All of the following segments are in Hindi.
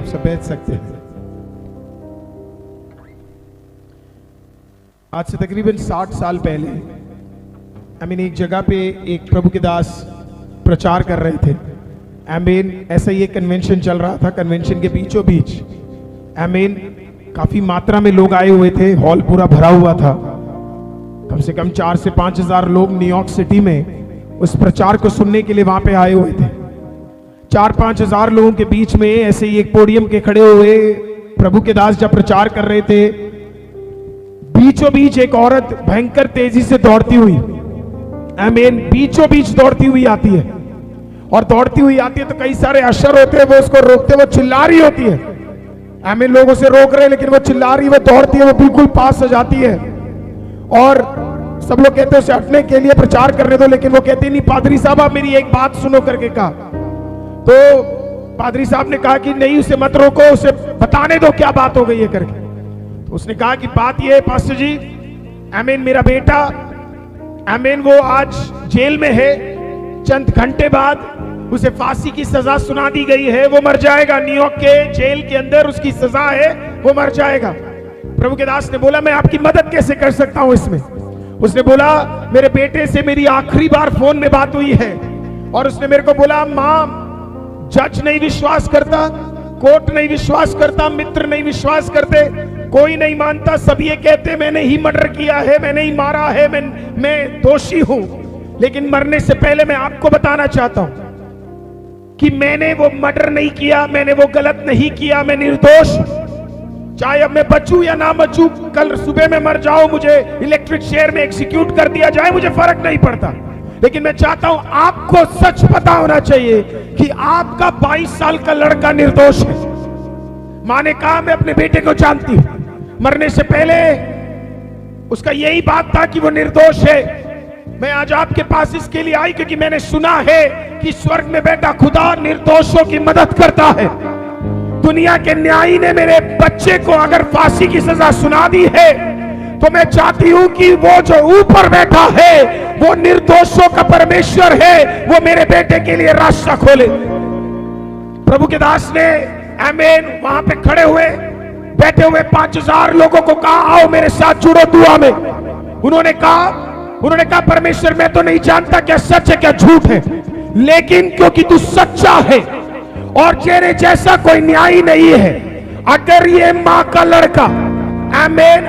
सब बैठ सकते हैं। आज से तकरीबन 60 साल पहले एक जगह पे एक प्रभु के दास प्रचार कर रहे थे। ऐसा ही एक कन्वेंशन चल रहा था। कन्वेंशन के बीचों बीच काफी मात्रा में लोग आए हुए थे। हॉल पूरा भरा हुआ था। कम से कम 4 से 5 हजार लोग न्यूयॉर्क सिटी में उस प्रचार को सुनने के लिए वहां पे आए हुए थे। 4-5 हजार लोगों के बीच में ऐसे ही एक पोडियम के खड़े हुए प्रभु के दास जब प्रचार कर रहे थे, बीचों बीच एक औरत भयंकर तेजी से दौड़ती हुई बीचों बीच दौड़ती हुई आती है। और दौड़ती हुई आती है तो कई सारे अशर होते हैं, वो उसको रोकते, वो चिल्ला रही होती है। लोगों से रोक रहे हैं लेकिन वो चिल्ला रही, वो दौड़ती है, वो बिल्कुल पास आ जाती है। और सब लोग कहते हैं उसे हटने के लिए, प्रचार करने दो, लेकिन वो कहते नहीं, पादरी साहब आप मेरी एक बात सुनो करके कहा। तो पादरी साहब ने कहा कि नहीं, उसे मत रोको, उसे बताने दो क्या बात हो गई है करके। तो उसने कहा कि बात ये है पास्टर जी, मेरा बेटा वो आज जेल में है। चंद घंटे बाद उसे फांसी की सजा सुना दी गई है, वो मर जाएगा। न्यूयॉर्क के जेल के अंदर उसकी सजा है, वो मर जाएगा। प्रभु के दास ने बोला मैं आपकी मदद कैसे कर सकता हूं इसमें। उसने बोला मेरे बेटे से मेरी आखिरी बार फोन में बात हुई है और उसने मेरे को बोला मां, जज नहीं विश्वास करता, कोर्ट नहीं विश्वास करता, मित्र नहीं विश्वास करते, कोई नहीं मानता, सब ये कहते मैंने ही मर्डर किया है, मैंने ही मारा है, मैं दोषी हूं। लेकिन मरने से पहले मैं आपको बताना चाहता हूं कि मैंने वो मर्डर नहीं किया, मैंने वो गलत नहीं किया, मैं निर्दोष। चाहे अब मैं बचूं या ना बचूं, कल सुबह में मर जाऊं, मुझे इलेक्ट्रिक शेयर में एग्जीक्यूट कर दिया जाए, मुझे फर्क नहीं पड़ता। लेकिन मैं चाहता हूं आपको सच पता होना चाहिए कि आपका 22 साल का लड़का निर्दोष है। मां ने कहा मैं अपने बेटे को जानती हूं, मरने से पहले उसका यही बात था कि वो निर्दोष है। मैं आज आपके पास इसके लिए आई क्योंकि मैंने सुना है कि स्वर्ग में बैठा खुदा निर्दोषों की मदद करता है। दुनिया के न्यायी ने मेरे बच्चे को अगर फांसी की सजा सुना दी है तो मैं चाहती हूं कि वो जो ऊपर बैठा है वो निर्दोषों का परमेश्वर है, वो मेरे बेटे के लिए रास्ता खोले। प्रभु के दास ने वहां पे खड़े हुए बैठे हुए 5000 लोगों को कहा आओ मेरे साथ जुड़ो दुआ में। उन्होंने कहा परमेश्वर मैं तो नहीं जानता क्या सच है क्या झूठ है, लेकिन क्योंकि तू सच्चा है और तेरे जैसा कोई न्यायी नहीं है, अगर ये मां का लड़का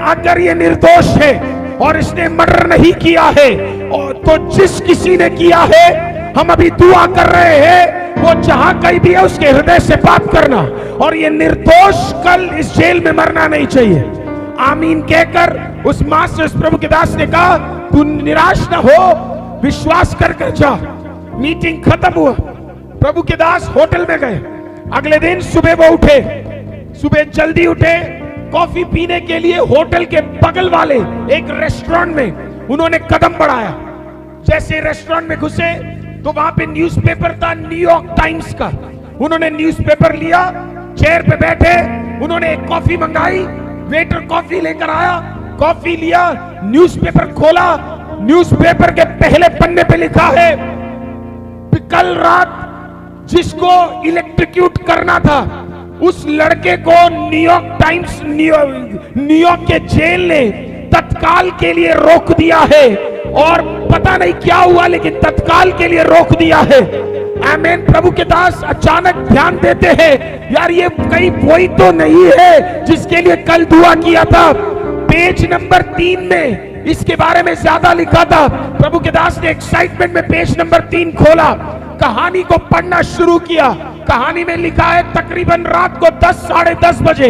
अगर ये निर्दोष है और इसने मर्डर नहीं किया है, और तो जिस किसी ने किया है हम अभी दुआ कर रहे हैं वो जहां कहीं भी है उसके हृदय से बात करना, और ये निर्दोष कल इस जेल में मरना नहीं चाहिए। आमीन कहकर उस मां से उस प्रभु के दास ने कहा तू निराश ना हो, विश्वास कर कर जा। मीटिंग खत्म हुआ, प्रभु के दास होटल में गए। अगले दिन सुबह वो उठे, सुबह जल्दी उठे, कॉफी पीने के लिए होटल के बगल वाले एक रेस्टोरेंट में उन्होंने कदम बढ़ाया। जैसे रेस्टोरेंट में घुसे तो वहां पे न्यूज़पेपर था न्यूयॉर्क टाइम्स का। उन्होंने न्यूज़पेपर लिया, चेयर पे बैठे, उन्होंने एक कॉफी मंगाई, वेटर कॉफी लेकर आया, कॉफी लिया, न्यूज़पेपर खोला, न्यूज़पेपर के पहले पन्ने पे लिखा है कल रात जिसको इलेक्ट्रिक्यूट करना था उस लड़के को न्यूयॉर्क के जेल ने तत्काल के लिए रोक दिया है, और पता नहीं क्या हुआ लेकिन तत्काल के लिए रोक दिया है। प्रभु के दास अचानक ध्यान देते हैं यार ये कहीं वही तो नहीं है जिसके लिए कल दुआ किया था। पेज नंबर 3 में इसके बारे में ज्यादा लिखा था। प्रभु के दास ने एक्साइटमेंट में पेज नंबर 3 खोला, कहानी को पढ़ना शुरू किया। कहानी में लिखा है तकरीबन रात को 10 साढ़े 10 बजे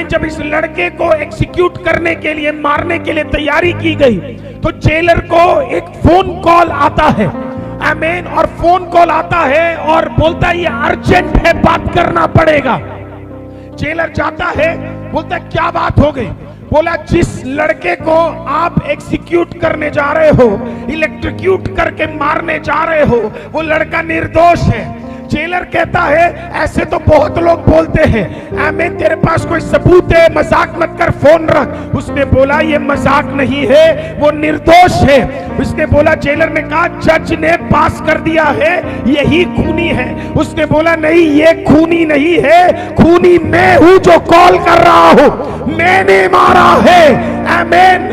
जब इस लड़के को एग्जीक्यूट करने के लिए, मारने के लिए तैयारी की गई तो जेलर को एक फोन कॉल आता है। और फोन कॉल आता है और बोलता है ये अर्जेंट है, बात करना पड़ेगा। जेलर जाता है, बोलता है क्या बात हो गई। बोला जिस लड़के को आप एग्जीक्यूट करने जा रहे हो, इलेक्ट्रिक्यूट करके मारने जा रहे हो, वो लड़का निर्दोष है। जेलर कहता है ऐसे तो बहुत लोग बोलते हैं, आमीन, तेरे पास कोई सबूत है, मजाक मत कर, फोन रख। उसने बोला ये मजाक नहीं है, वो निर्दोष है। उसने बोला, जेलर ने कहा जज ने पास कर दिया है यही खूनी है। उसने बोला नहीं, ये खूनी नहीं है, खूनी मैं हूं जो कॉल कर रहा हूं, मैंने मारा है। आमीन,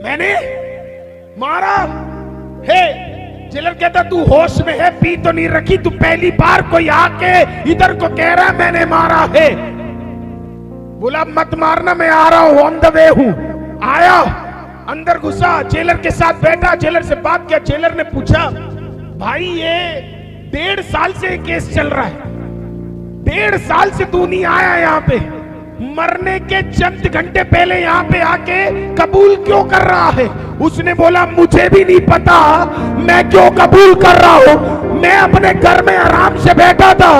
मैंने मारा है। जेलर कहता तू होश में है, पी तो नहीं रखी, तू पहली बार कोई आके इधर को कह रहा है मैंने मारा है। बोला मत मारना, मैं आ रहा हूं, ऑन द वे हूं। आया, अंदर घुसा, जेलर के साथ बैठा, जेलर से बात किया। जेलर ने पूछा भाई ये 1.5 साल से केस चल रहा है, 1.5 साल से तू नहीं आया यहाँ पे, मरने के चंद घंटे पहले यहाँ पे आके कबूल क्यों कर रहा है? उसने बोला मुझे भी नहीं पता मैं क्यों कबूल कर रहा हूं, मैं अपने घर में आराम से बैठा था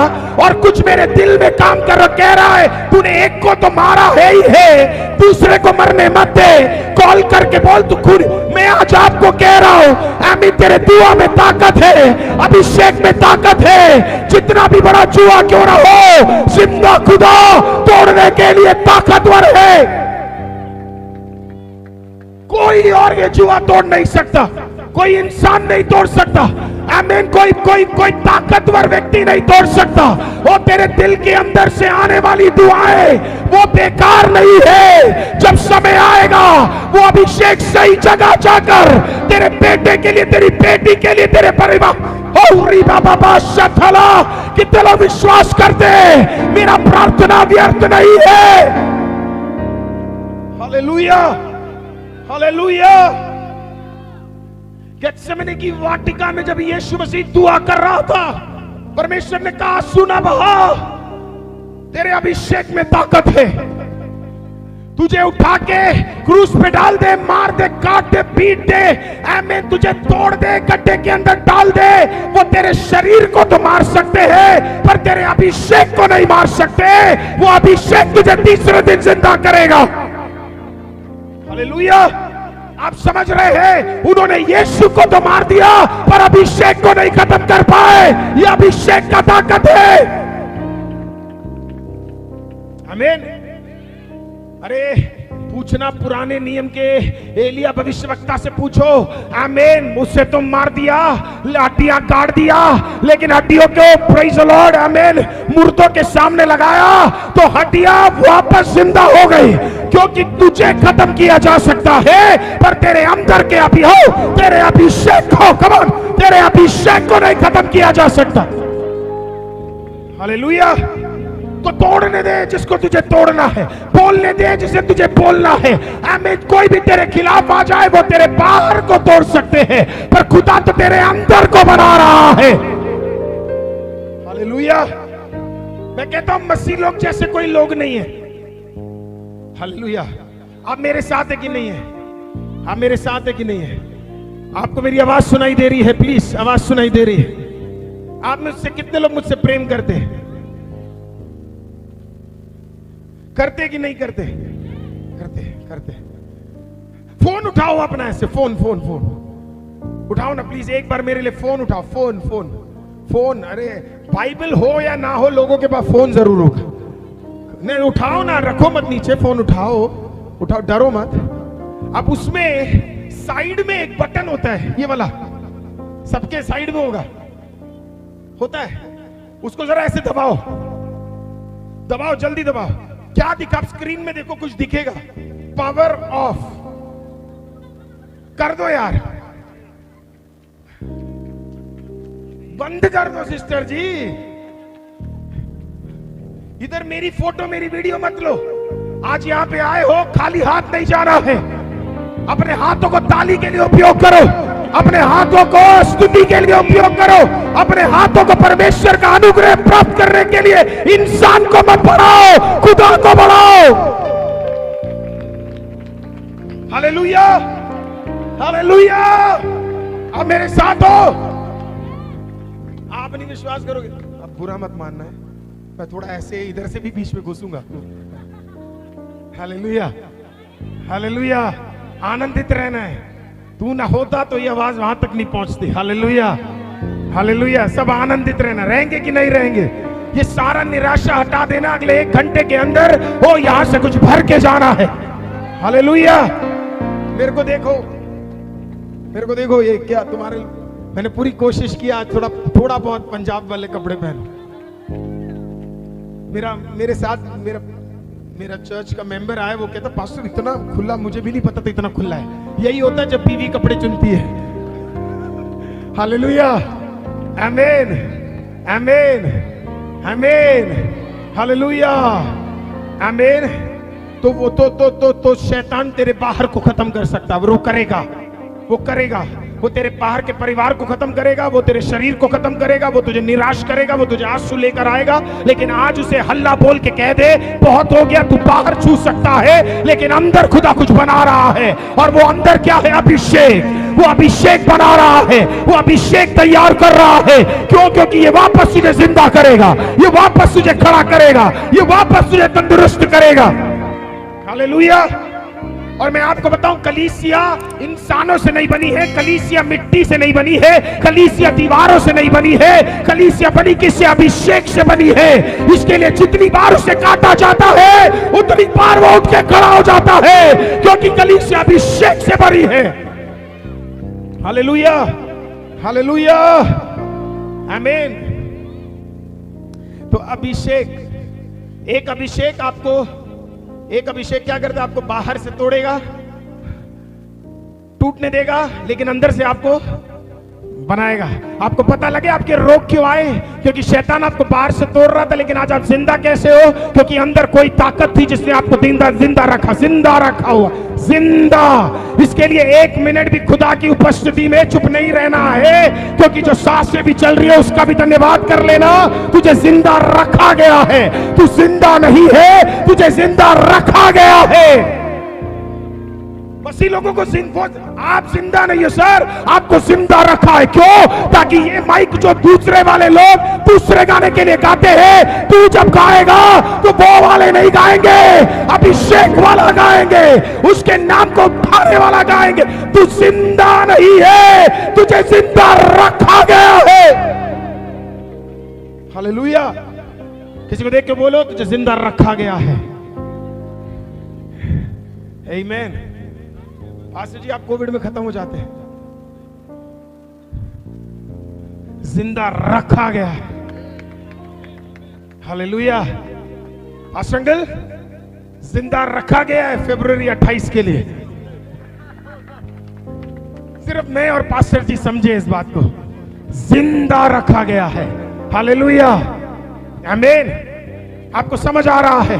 और कुछ मेरे दिल में काम कर रहा, कह रहा है तूने एक को तो मारा है ही है, दूसरे को मरने मत दे, कॉल करके बोल तू खुद। मैं आज आपको कह रहा हूं, आमीन, तेरे दुआ में ताकत है, अभिषेक में ताकत है, जितना भी बड़ा जुआ क्यों ना हो, जिंदा खुदा तोड़ने के लिए ताकतवर है। कोई और ये जुआ तोड़ नहीं सकता, कोई इंसान नहीं तोड़ सकता, आमीन, कोई कोई कोई ताकतवर व्यक्ति नहीं तोड़ सकता। वो तेरे दिल के अंदर से आने वाली दुआएं वो बेकार नहीं है। जब समय आएगा वो अभिषेक सही जगह जाकर तेरे बेटे के लिए, तेरी बेटी के लिए, तेरे परिवार कितने लोग विश्वास करते हैं मेरा प्रार्थना व्यर्थ नहीं है। Hallelujah, hallelujah. गेत्सेमनी की वाटिका में जब यीशु मसीह दुआ कर रहा था, परमेश्वर ने कहा सुना बहा, तेरे अभिषेक में ताकत है, तुझे उठा के क्रूस पे डाल दे, मार दे, काट दे, पीट दे, आमीन, तुझे तोड़ दे, गड्ढे के अंदर डाल दे। वो तेरे शरीर को तो मार सकते हैं पर तेरे अभिषेक को नहीं मार सकते। वो अभिषेक तुझे तीसरे दिन जिंदा करेगा। हालेलुया। आप समझ रहे हैं, उन्होंने यीशु को तो मार दिया पर अभिषेक को नहीं खत्म कर पाए। यह अभिषेक का ताकत है। आमीन। अरे पूछना पुराने नियम के एलिया भविष्यवक्ता से पूछो, आमीन, मुझसे तो मार दिया, हड्डियां काट दिया, लेकिन हड्डियों को प्रेज़ द लॉर्ड, आमीन, मुर्दों के सामने लगाया तो हड्डियां वापस जिंदा हो गई। क्योंकि तुझे खत्म किया जा सकता है पर तेरे अंदर के अभी हो, तेरे अभिषेक को, कमान, तेरे अभिषेक को नहीं खत्म किया जा सकता। हालेलुया। तो तोड़ने दे जिसको तुझे तोड़ना है, बोलने दे जिसे तुझे बोलना है। आमीन। कोई भी तेरे खिलाफ आ जाए वो तेरे बाहर को तोड़ सकते हैं पर खुदा तो तेरे अंदर को बना रहा है। हालेलुया। मैं कहता हूं मसीह लोग जैसे कोई लोग नहीं है। हालेलुया। आप मेरे साथ है कि नहीं है? आप मेरे साथ है कि नहीं है? आपको मेरी आवाज सुनाई दे रही है? प्लीज, आवाज सुनाई दे रही है? आप मुझसे कितने लोग मुझसे प्रेम करते हैं? करते कि नहीं करते? करते करते। फोन उठाओ अपना, ऐसे फोन फोन फोन उठाओ ना प्लीज, एक बार मेरे लिए फोन उठाओ। Phone phone phone. अरे बाइबल हो या ना हो, लोगों के पास फोन जरूर होगा। नहीं, उठाओ ना, रखो मत नीचे, फोन उठाओ, उठाओ, डरो मत। अब उसमें साइड में एक बटन होता है, ये वाला सबके साइड में होता है, उसको जरा ऐसे दबाओ, दबाओ, जल्दी दबाओ। क्या दिखा? स्क्रीन में देखो, कुछ दिखेगा, पावर ऑफ कर दो यार, बंद कर दो सिस्टर जी। इधर मेरी फोटो, मेरी वीडियो मत लो। आज यहां पे आए हो, खाली हाथ नहीं जाना है। अपने हाथों को ताली के लिए उपयोग करो, अपने हाथों को स्तुति के लिए उपयोग करो, अपने हाथों को परमेश्वर का अनुग्रह प्राप्त करने के लिए। इंसान को मत बढ़ाओ, खुदा को बढ़ाओ। Hallelujah, hallelujah. आप मेरे साथ हो? आप नहीं विश्वास करोगे, अब बुरा मत मानना है, मैं थोड़ा ऐसे इधर से भी बीच में घुसूंगा। Hallelujah, hallelujah. आनंदित रहना है। तू ना होता तो ये आवाज वहां तक नहीं पहुंचती। हालेलुया। हालेलुया। सब आनंदित रहना, रहेंगे कि नहीं रहेंगे? ये सारा निराशा हटा देना, अगले 1 घंटे के अंदर ओ यहां से कुछ भर के जाना है। हालेलुया। मेरे को देखो, ये क्या तुम्हारे, मैंने पूरी कोशिश किया थोड़ा बहुत पंजाब वाले कपड़े पहनो। मेरे साथ मेरा चर्च का मेंबर आया, वो कहता पास्टर इतना खुला, मुझे भी नहीं पता था इतना खुला है। यही होता है जब बीवी कपड़े चुनती है। हालेलुया, आमीन, आमीन, आमीन, हालेलुया, आमीन। तो वो तो शैतान तेरे बाहर को खत्म कर सकता है, वो करेगा, वो तेरे बाहर के परिवार को खत्म करेगा, वो तेरे शरीर को खत्म करेगा, वो तुझे निराश करेगा, वो तुझे आंसू लेकर आएगा। लेकिन आज उसे हल्ला बोल के कह दे, बहुत हो गया, तू बाहर छू सकता है लेकिन अंदर खुदा कुछ बना रहा है। और वो अंदर क्या है? अभिषेक। वो अभिषेक बना रहा है, वो अभिषेक तैयार कर रहा है। क्यों? क्योंकि ये वापस तुझे जिंदा करेगा, ये वापस तुझे खड़ा करेगा, ये वापस तुझे तंदुरुस्त करेगा। हालेलुया। और मैं आपको बताऊं, कलीसिया इंसानों से नहीं बनी है, कलीसिया मिट्टी से नहीं बनी है, कलीसिया दीवारों से नहीं बनी है, कलीसिया बनी किससे? अभिषेक से बनी है। इसके लिए जितनी बार उसे काटा जाता है उतनी बार वो उठ के खड़ा हो जाता है, क्योंकि कलीसिया अभिषेक से बनी है। हालेलुया, हालेलुया, आमीन। तो एक अभिषेक क्या करता है? आपको बाहर से तोड़ेगा, टूटने देगा, लेकिन अंदर से आपको बनाएगा। आपको पता लगे आपके रोग क्यों आए? क्योंकि शैतान आपको बाहर से तोड़ रहा था, लेकिन आज आप जिंदा कैसे हो? क्योंकि अंदर कोई ताकत थी जिसने आपको जिंदा रखा हुआ, जिंदा। इसके लिए 1 मिनट भी खुदा की उपस्थिति में चुप नहीं रहना है, क्योंकि जो सांसें भी चल रही है उसका भी धन्यवाद कर लेना। तुझे जिंदा रखा गया है, तू जिंदा नहीं है, तुझे जिंदा रखा गया है। मसीह लोगों को आप जिंदा नहीं हो सर, आपको जिंदा रखा है। क्यों? ताकि ये माइक जो दूसरे वाले लोग दूसरे गाने के लिए गाते हैं, तू जब गाएगा तो वो वाले नहीं गाएंगे, अभिषेक वाला गाएंगे, उसके नाम को उठाने वाला गाएंगे। तू जिंदा नहीं है, तुझे जिंदा रखा गया है। हालेलुया। किसी को देख के बोलो, तुझे जिंदा रखा गया है। आमीन। पास्टर जी, आप कोविड में खत्म हो जाते हैं, जिंदा रखा गया है। हालेलुया। पास्टर अंकल, जिंदा रखा गया है फरवरी 28 के लिए। सिर्फ मैं और पास्टर जी समझे इस बात को, जिंदा रखा गया है। हालेलुया, आमीन। आपको समझ आ रहा है?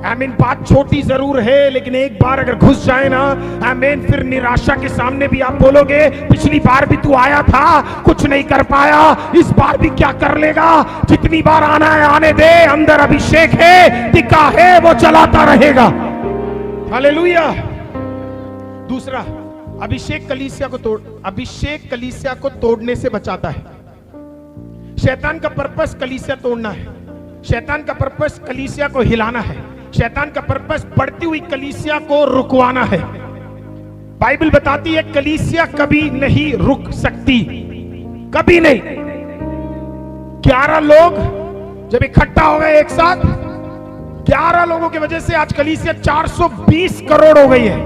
आमीन। बात छोटी जरूर है, लेकिन एक बार अगर घुस जाए ना, आमीन, फिर निराशा के सामने भी आप बोलोगे, पिछली बार भी तू आया था, कुछ नहीं कर पाया, इस बार भी क्या कर लेगा? जितनी बार आना है आने दे, अंदर अभिषेक है, टिका है, वो चलाता रहेगा। हालेलुया। दूसरा, अभिषेक कलीसिया को तोड़ने से बचाता है। शैतान का पर्पस कलीसिया तोड़ना है, शैतान का पर्पस कलीसिया को हिलाना है, शैतान का पर्पस बढ़ती हुई कलीसिया को रुकवाना है। बाइबल बताती है कलीसिया कभी नहीं रुक सकती, कभी नहीं। 11 लोग जब इकट्ठा हो गए एक साथ, 11 लोगों की वजह से आज कलीसिया 420 करोड़ हो गई है।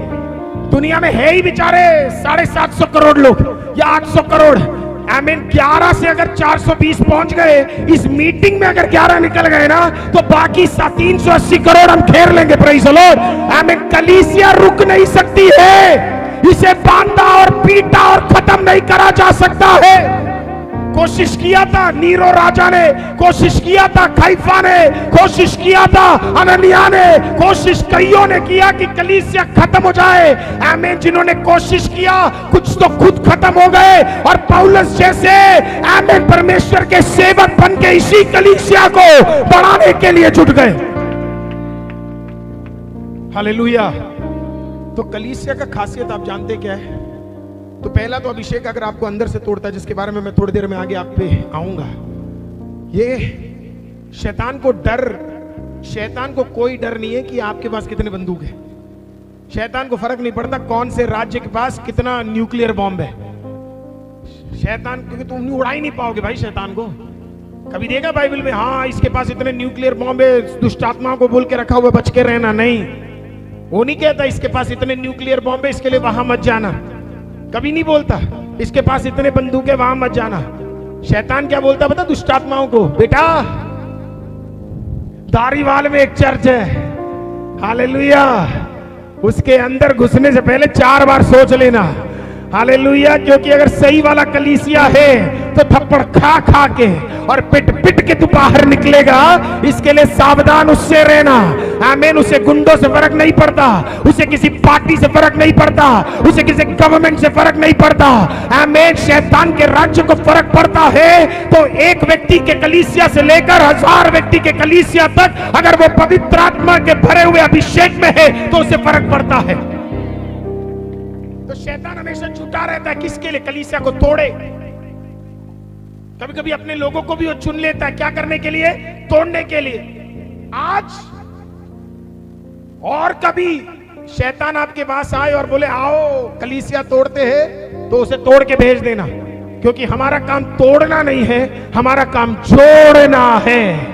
दुनिया में है ही बेचारे 750 करोड़ लोग या 800 करोड़। आमीन। 11 से अगर 420 पहुंच गए, इस मीटिंग में अगर 11 निकल गए ना, तो बाकी 380 करोड़ हम घेर लेंगे। Praise the Lord. आमीन। कलीसिया रुक नहीं सकती है, इसे बांधा और पीटा और खत्म नहीं करा जा सकता है। कोशिश किया था नीरो राजा ने, कोशिश किया था कैफा ने, कोशिश किया था अननिया ने, कोशिश कईयों ने किया कि कलीसिया खत्म हो जाए। आमीन। जिन्होंने कोशिश किया कुछ तो खुद खत्म हो गए, और पौलुस जैसे आमीन परमेश्वर के सेवक बन के इसी कलीसिया को बढ़ाने के लिए जुट गए। हालेलुया। तो कलीसिया का खासियत आप जानते क्या है? तो पहला तो अभिषेक अगर आपको अंदर से तोड़ता है, जिसके बारे में मैं थोड़ी देर में आगे आप पे आऊंगा। ये शैतान को कोई डर नहीं है कि आपके पास कितने बंदूक है। शैतान को फर्क नहीं पड़ता कौन से राज्य के पास कितना न्यूक्लियर बॉम्ब है। शैतान, क्योंकि तुम उड़ा ही नहीं पाओगे भाई शैतान को। कभी देखा बाइबल में, हाँ इसके पास इतने न्यूक्लियर बॉम्ब है, दुष्ट आत्माओं को बोल के रखा हुआ बच के रहना? नहीं, वो नहीं कहता इसके पास इतने न्यूक्लियर बॉम्ब है इसके लिए वहां मत जाना। कभी नहीं बोलता इसके पास इतने बंदूक है वहां मत जाना। शैतान क्या बोलता पता दुष्ट आत्माओं को? बेटा दारीवाल में एक चर्च है, हालेलुया, उसके अंदर घुसने से पहले 4 बार सोच लेना, हालेलुया, क्योंकि अगर सही वाला कलीसिया है तो थप्पड़ खा खा के और पिट पिट के तू बाहर निकलेगा। इसके लिए सावधान उससे रहना। आमीन। उसे गुंडों से फर्क नहीं पड़ता, उसे किसी पार्टी से फर्क नहीं पड़ता, उसे किसी गवर्नमेंट से फर्क नहीं पड़ता। आमीन। शैतान के राज्य को फर्क पड़ता है तो एक व्यक्ति के कलीसिया से लेकर 1000 व्यक्ति के कलीसिया तक, अगर वो पवित्र आत्मा के भरे हुए अभिषेक में है तो उसे फर्क पड़ता है। तो शैतान हमेशा छुटा रहता है किसके लिए? कलीसिया को तोड़े। कभी कभी अपने लोगों को भी वो चुन लेता है, क्या करने के लिए? तोड़ने के लिए। आज और कभी शैतान आपके पास आए और बोले आओ कलीसिया तोड़ते हैं, तो उसे तोड़ के भेज देना, क्योंकि हमारा काम तोड़ना नहीं है, हमारा काम जोड़ना है।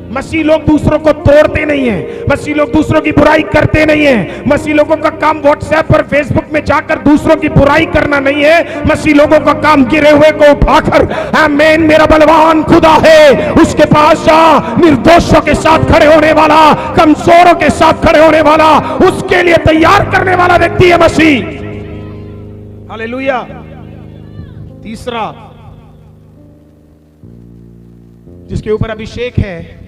मसीह लोग दूसरों को तोड़ते नहीं है, मसीह लोग दूसरों की बुराई करते नहीं है। मसीह लोगों का काम व्हाट्सएप और फेसबुक में जाकर दूसरों की बुराई करना नहीं है। मसीह लोगों का काम गिरे हुए को उठाकर, आमीन, मेरा बलवान खुदा है उसके पास जा, निर्दोषों के साथ खड़े होने वाला, कमजोरों के साथ खड़े होने वाला, उसके लिए तैयार करने वाला व्यक्ति है मसीह। हालेलुया। तीसरा जिसके ऊपर अभिषेक है,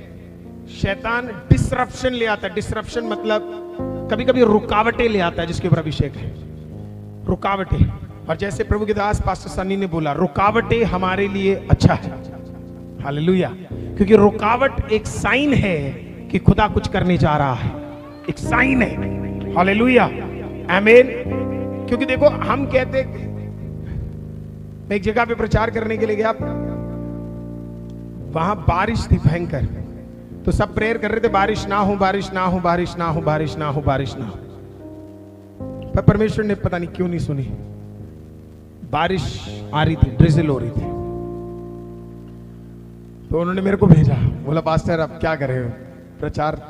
शैतान डिसरप्शन ले आता है। डिसरप्शन मतलब कभी कभी रुकावटें ले आता है जिसके ऊपर अभिषेक है, रुकावटें। और जैसे प्रभु के दास पास्टर सनी ने बोला, रुकावटें हमारे लिए अच्छा है। हालेलुया। क्योंकि रुकावट एक साइन है कि खुदा कुछ करने जा रहा है, एक साइन है। हालेलुया, आमीन। क्योंकि देखो हम कहते, मैं एक जगह पे प्रचार करने के लिए गया, वहां बारिश थी भयंकर, तो सब प्रेयर कर रहे थे बारिश ना हो, बारिश ना हो, बारिश ना हो, बारिश ना हो, बारिश ना हो। पर परमेश्वर ने पता नहीं क्यों नहीं सुनी। बारिश आ रही थी, ड्रिजल हो रही थी। तो उन्होंने मेरे को भेजा, बोला पास्टर अब क्या करें प्रचार।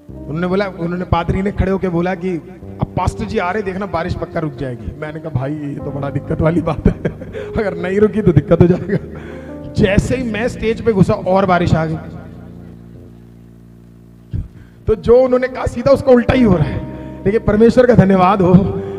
उन्होंने पादरी ने खड़े होकर बोला कि अब पास्टर जी आ रहे, देखना बारिश पक्का रुक जाएगी। मैंने कहा भाई ये तो बड़ा दिक्कत वाली बात है अगर नहीं रुकी तो दिक्कत हो जाएगा। जैसे ही मैं स्टेज पे घुसा और बारिश आ गई। तो जो उन्होंने कहा सीधा उसका उल्टा ही हो रहा है। लेकिन परमेश्वर का धन्यवाद हो,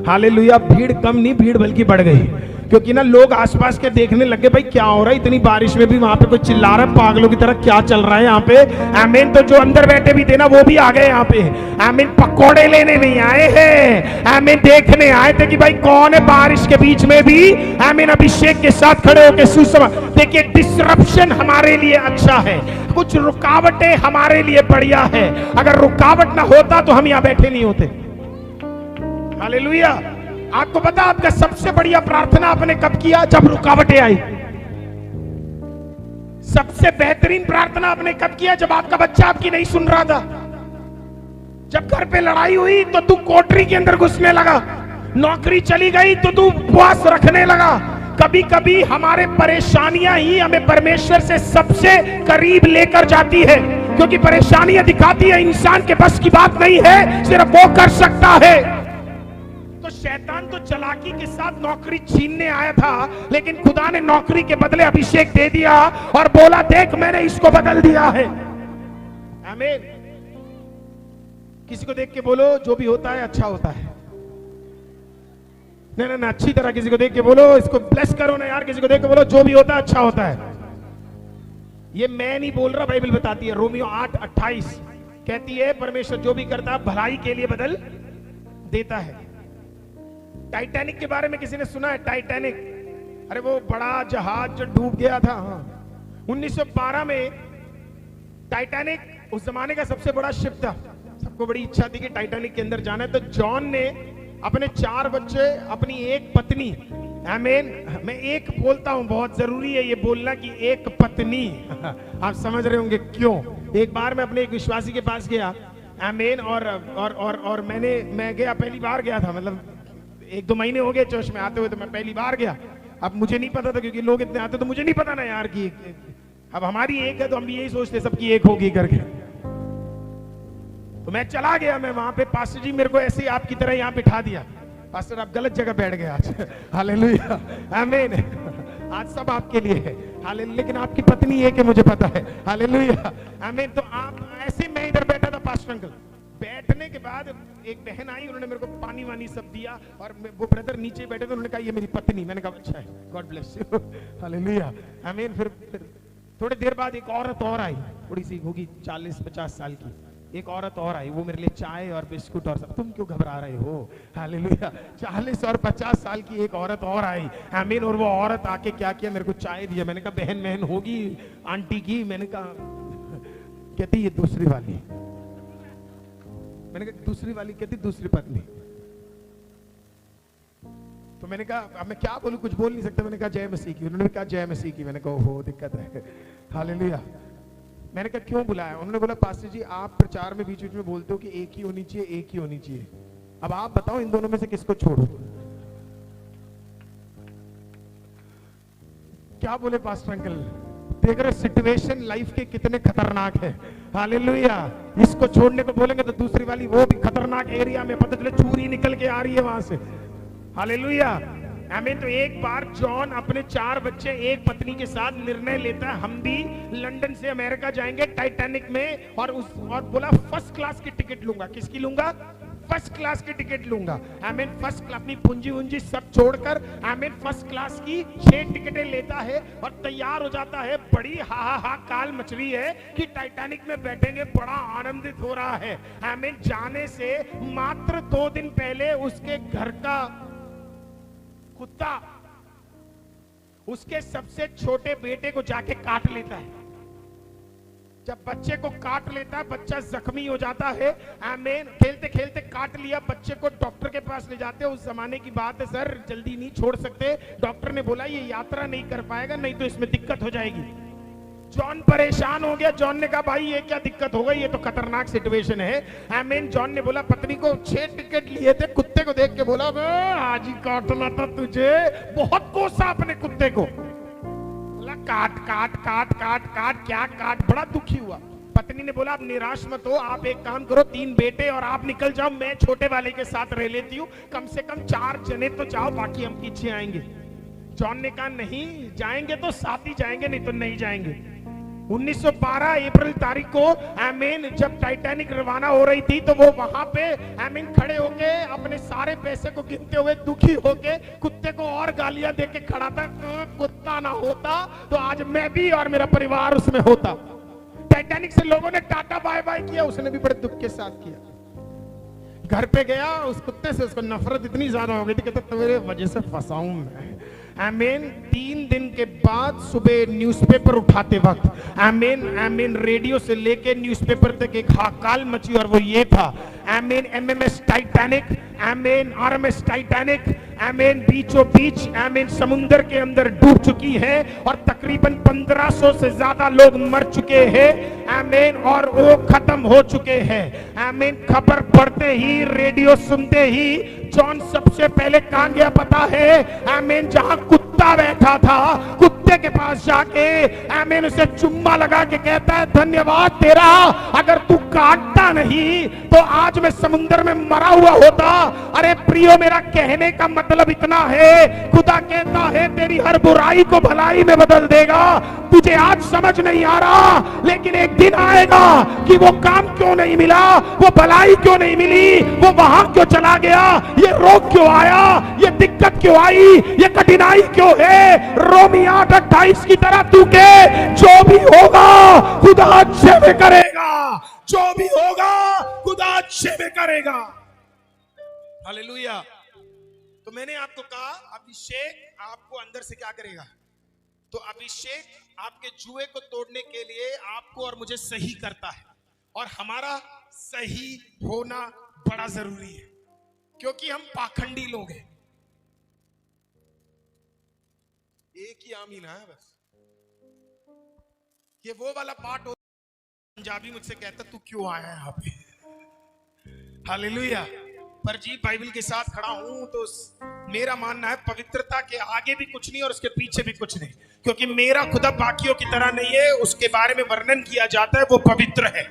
हालेलुया, भीड़ कम नहीं, भीड़ बल्कि बढ़ गई। क्योंकि ना लोग आसपास के देखने लगे, भाई क्या हो रहा है, इतनी बारिश में भी वहां पे कोई चिल्ला रहा है पागलों की तरह, क्या चल रहा है यहाँ पे। आमीन। तो जो अंदर बैठे भी थे ना वो भी आ गए यहाँ पे। आमीन। पकोड़े लेने नहीं आए हैं, आमीन, देखने आए थे कि भाई कौन है बारिश के बीच में भी, आमीन, अभिषेक के साथ खड़े होकर सुसमाचार। देखिए डिसरप्शन हमारे लिए अच्छा है, कुछ रुकावटें हमारे लिए बढ़िया है। अगर रुकावट ना होता तो हम यहाँ बैठे नहीं होते। हालेलुया। आपको पता आपका सबसे बढ़िया प्रार्थना आपने कब किया? जब रुकावटें आई। सबसे बेहतरीन प्रार्थना आपने कब किया? जब आपका बच्चा आपकी नहीं सुन रहा था, जब घर पे लड़ाई हुई तो तू कोठरी के अंदर घुसने लगा, नौकरी चली गई तो तू उपवास रखने लगा। कभी कभी हमारे परेशानियां ही हमें परमेश्वर से सबसे करीब लेकर जाती है, क्योंकि परेशानियां दिखाती है इंसान के बस की बात नहीं है, सिर्फ वो कर सकता है। तो शैतान तो चालाकी के साथ नौकरी छीनने आया था, लेकिन खुदा ने नौकरी के बदले अभिषेक दे दिया और बोला देख मैंने इसको बदल दिया है। आमीन। किसी को देख के बोलो जो भी होता है अच्छा होता है। नहीं नहीं, अच्छी तरह किसी को देख के बोलो, इसको ब्लेस करो ना यार। किसी को देख के बोलो जो भी होता है अच्छा होता है। ये मैं नहीं बोल रहा, बाइबल बताती है। रोमियो 8:28 कहती है परमेश्वर जो भी करता है भलाई के लिए बदल देता है। टाइटैनिक के बारे में किसी ने सुना है? टाइटैनिक, अरे वो बड़ा जहाज जो डूब गया था। हाँ, 1912 में टाइटैनिक उस जमाने का सबसे बड़ा शिप था। सबको बड़ी इच्छा थी कि टाइटैनिक के अंदर जाना है। तो जॉन ने अपने 4 बच्चे, अपनी एक पत्नी, आमीन, मैं एक बोलता हूं, बहुत जरूरी है ये बोलना कि एक पत्नी आप समझ रहे होंगे क्यों। एक बार मैं अपने एक विश्वासी के पास गया, आमीन, और मैं गया, पहली बार गया था, मतलब 1-2 महीने हो गए चर्च में आते हुए, तो मैं पहली बार गया। अब मुझे नहीं पता था क्योंकि लोग इतने आते तो मुझे नहीं पता ना यार कि अब हमारी एक है तो हम भी यही सोचते सबकी एक होगी करके। तो मैं चला गया, मैं वहां पे पास्टर जी मेरे को ऐसे ही आपकी तरह यहाँ बिठा दिया, पास्टर आप गलत जगह बैठ गए आज। हालेलुया, आमीन। आज सब आपके लिए है, हालेलुया, लेकिन आपकी पत्नी है कि मुझे पता है, हालेलुया, आमीन। तो आप ऐसे, मैं इधर बैठा था, पास्टर अंकल बैठने के बाद एक बहन आई, उन्होंने मेरे को पानी वानी सब दिया, और वो ब्रदर नीचे बैठे थे, उन्होंने कहा ये मेरी पत्नी। मैंने कहा अच्छा है, गॉड ब्लेस यू, हालेलुया, आमीन। फिर थोड़ी देर बाद एक औरत और आई, थोड़ी सी होगी 40-50 साल की, एक औरत और आई, वो मेरे लिए चाय और बिस्कुट और सब। तुम क्यों घबरा रहे हो, हालेलुया, 40 और 50 साल की एक औरत और आई, आमीन। और वो औरत आके क्या किया, मेरे को चाय दिया। मैंने कहा बहन बहन होगी आंटी की, मैंने कहा, कहती ये दूसरी वाली। मैंने कहा दूसरी वाली, कहती दूसरी पत्नी। तो मैंने कहा अब मैं क्या बोलूं, कुछ बोल नहीं सकता। मैंने कहा जय मसीह की, उन्होंने कहा जय मसीह की। मैंने कहा हो दिक्कत है, हालेलुया। मैंने कहा क्यों बुलाया, उन्होंने बोला पास्टर जी आप प्रचार में बीच बीच में बोलते हो कि एक ही होनी चाहिए, एक ही होनी चाहिए, अब आप बताओ इन दोनों में से किसको छोड़ो। क्या बोले पास्टर अंकल, देख रहे सिचुएशन लाइफ के कितने खतरनाक है, हालेलुया। इसको छोड़ने को बोलेंगे तो दूसरी वाली वो भी खतरनाक एरिया में, पता चले चूरी निकल के आ रही है वहां से, हालेलुया, आमीन। तो एक बार जॉन अपने 4 बच्चे एक पत्नी के साथ निर्णय लेता है, हम भी लंदन से अमेरिका जाएंगे टाइटैनिक में, और बोला फर्स्ट क्लास की टिकट लूंगा। किसकी लूंगा, फर्स्ट क्लास की टिकट लूंगा, आमीन। फर्स्ट क्लास, अपनी पूंजी वूंजी सब छोड़कर, आमीन, फर्स्ट क्लास की 6 टिकटें लेता है और तैयार हो जाता है। बड़ी हा काल मच रही है कि टाइटैनिक में बैठेंगे, बड़ा आनंदित हो रहा है, आमीन। जाने से मात्र 2 दिन पहले उसके घर का कुत्ता उसके सबसे छोटे बेटे को जाके काट लेता है। जब बच्चे को काट लेता है, बच्चा जख्मी हो जाता है, आमीन। खेलते खेलते काट लिया, बच्चे को डॉक्टर के पास ले जाते हैं। उस जमाने की बात है सर, जल्दी नहीं छोड़ सकते। डॉक्टर ने बोला ये यात्रा नहीं कर पाएगा, नहीं तो इसमें दिक्कत हो जाएगी। जॉन परेशान हो गया। जॉन ने कहा भाई ये क्या दिक्कत हो गई, ये तो खतरनाक सिचुएशन है, आमीन। जॉन ने बोला पत्नी को 6 टिकट लिए थे, कुत्ते को देख के बोला आज ही काटना था तुझे, बहुत कोसा अपने कुत्ते को, बोला काट काट काट काट काट, क्या काट, बड़ा दुखी हुआ। पत्नी ने बोला आप निराश मत हो, आप एक काम करो, 3 बेटे और आप निकल जाओ, मैं छोटे वाले के साथ रह लेती हूँ, कम से कम 4 जने तो जाओ, बाकी हम पीछे आएंगे। जॉन ने कहा नहीं, जाएंगे तो साथ ही जाएंगे, नहीं तो नहीं जाएंगे। 1912 अप्रैल तारीख को, आमीन, जब टाइटैनिक रवाना हो रही थी, तो वो वहां पे, आमीन, खड़े होके अपने सारे पैसे को गिनते हुए दुखी होके कुत्ते को और गालियां देके खड़ा था। कुत्ता ना होता तो आज मैं भी और मेरा परिवार उसमें होता। टाइटैनिक से लोगों ने टाटा बाय बाय किया, उसने भी बड़े दुख के साथ किया। घर पे गया, उस कुत्ते से उसको नफरत इतनी ज्यादा हो गई थी, कहता तेरे वजह से फंसाऊं मैं, आमीन। 3 दिन के बाद सुबह न्यूज़पेपर उठाते वक्त, आमीन आमीन, रेडियो से लेके न्यूज़पेपर तक एक हाकाल मची, और वो ये था, आमीन, एमएमएस टाइटैनिक, आमीन, आरएमएस टाइटैनिक, आमीन, बीचों बीच, आमीन, समुद्र के अंदर डूब चुकी है और तकरीबन 1500 से ज्यादा लोग मर चुके हैं, आमीन, और वो खत्म हो चुके हैं, आमीन। खबर पढ़ते ही, रेडियो सुनते ही जॉन सबसे पहले कहां गया पता है, आमीन, जहां कुत्ता बैठा था, कुत्ते के पास जाके, आमीन, उसे चुम्मा लगा के कहता है धन्यवाद तेरा, अगर तू काटता नहीं तो आज मैं समुद्र में मरा हुआ होता। अरे प्रियो, मेरा कहने का मतलब इतना है, खुदा कहता है तेरी हर बुराई को भलाई में बदल देगा। तुझे आज समझ नहीं आ रहा, लेकिन एक दिन आएगा कि वो काम क्यों नहीं मिला, वो भलाई क्यों नहीं मिली, वो वहां क्यों चला गया, ये रोग क्यों आया, ये दिक्कत क्यों आई, ये कठिनाई क्यों है। रोमी 8:28 की तरह तू के जो भी होगा खुदा अच्छे में करेगा, जो भी होगा खुदा अच्छे में करेगा, हालेलुया। तो मैंने आपको कहा अभिषेक आपको अंदर से क्या करेगा, तो अभिषेक आपके जुए को तोड़ने के लिए आपको और मुझे सही करता है, और हमारा सही होना बड़ा जरूरी है, क्योंकि हम पाखंडी लोग हैं। एक ही आमीन है बस। ये वो वाला पार्ट हो, पंजाबी मुझसे कहता तू क्यों आया है यहाँ पे, हालेलुया, पर जी बाइबल के साथ खड़ा हूं तो मेरा मानना है पवित्रता के आगे भी कुछ नहीं और उसके पीछे भी कुछ नहीं, क्योंकि मेरा खुदा बाकियों की तरह नहीं है। उसके बारे में वर्णन किया जाता है वो पवित्र है,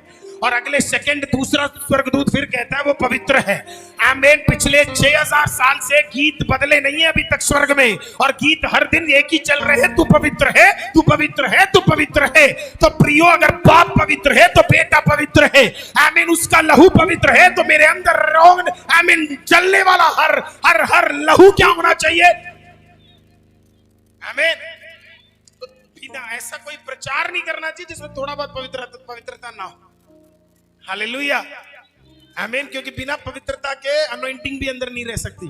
और अगले सेकंड दूसरा स्वर्गदूत फिर कहता है वो पवित्र है। आमीन। पिछले 6000 साल से गीत बदले नहीं है अभी तक स्वर्ग में, और गीत हर दिन एक ही चल रहे हैं, तू पवित्र है, तू पवित्र है, तू पवित्र है। तो प्रियो, अगर बाप पवित्र है तो बेटा पवित्र है। आमीन। उसका लहू पवित्र है तो मेरे अंदर रोग, आमीन, चलने वाला हर हर हर लहू क्या होना चाहिए? आमीन। तो बिना ऐसा कोई प्रचार नहीं करना चाहिए जिसमें थोड़ा बहुत पवित्रता ना हो। हालेलुया। आमीन। क्योंकि बिना पवित्रता के अनॉइंटिंग भी अंदर नहीं रह सकती।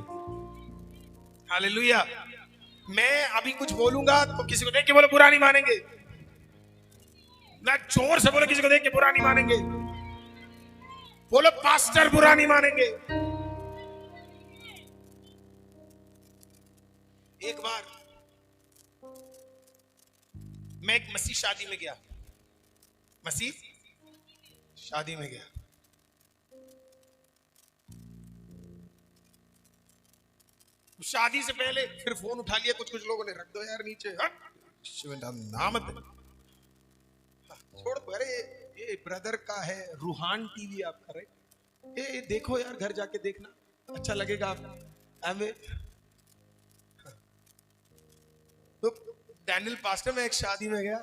हालेलुया। मैं अभी कुछ बोलूंगा तो किसी को देख के बोलो बुरा नहीं मानेंगे, ना जोर से बोलो किसी को देख के बुरा नहीं मानेंगे, बोलो पास्टर बुरा नहीं मानेंगे। एक बार मैं एक मसीह शादी में गया, मसीह शादी में गया। शादी से पहले फिर फोन उठा लिया कुछ लोगों ने, रख दो यार नीचे, नाम छोड़ दो। अरे ये ब्रदर का है, रूहान टीवी आपका, राइट? ये देखो यार, घर जाके देखना, अच्छा लगेगा आपको। तो डैनियल पास्टर में एक शादी में गया,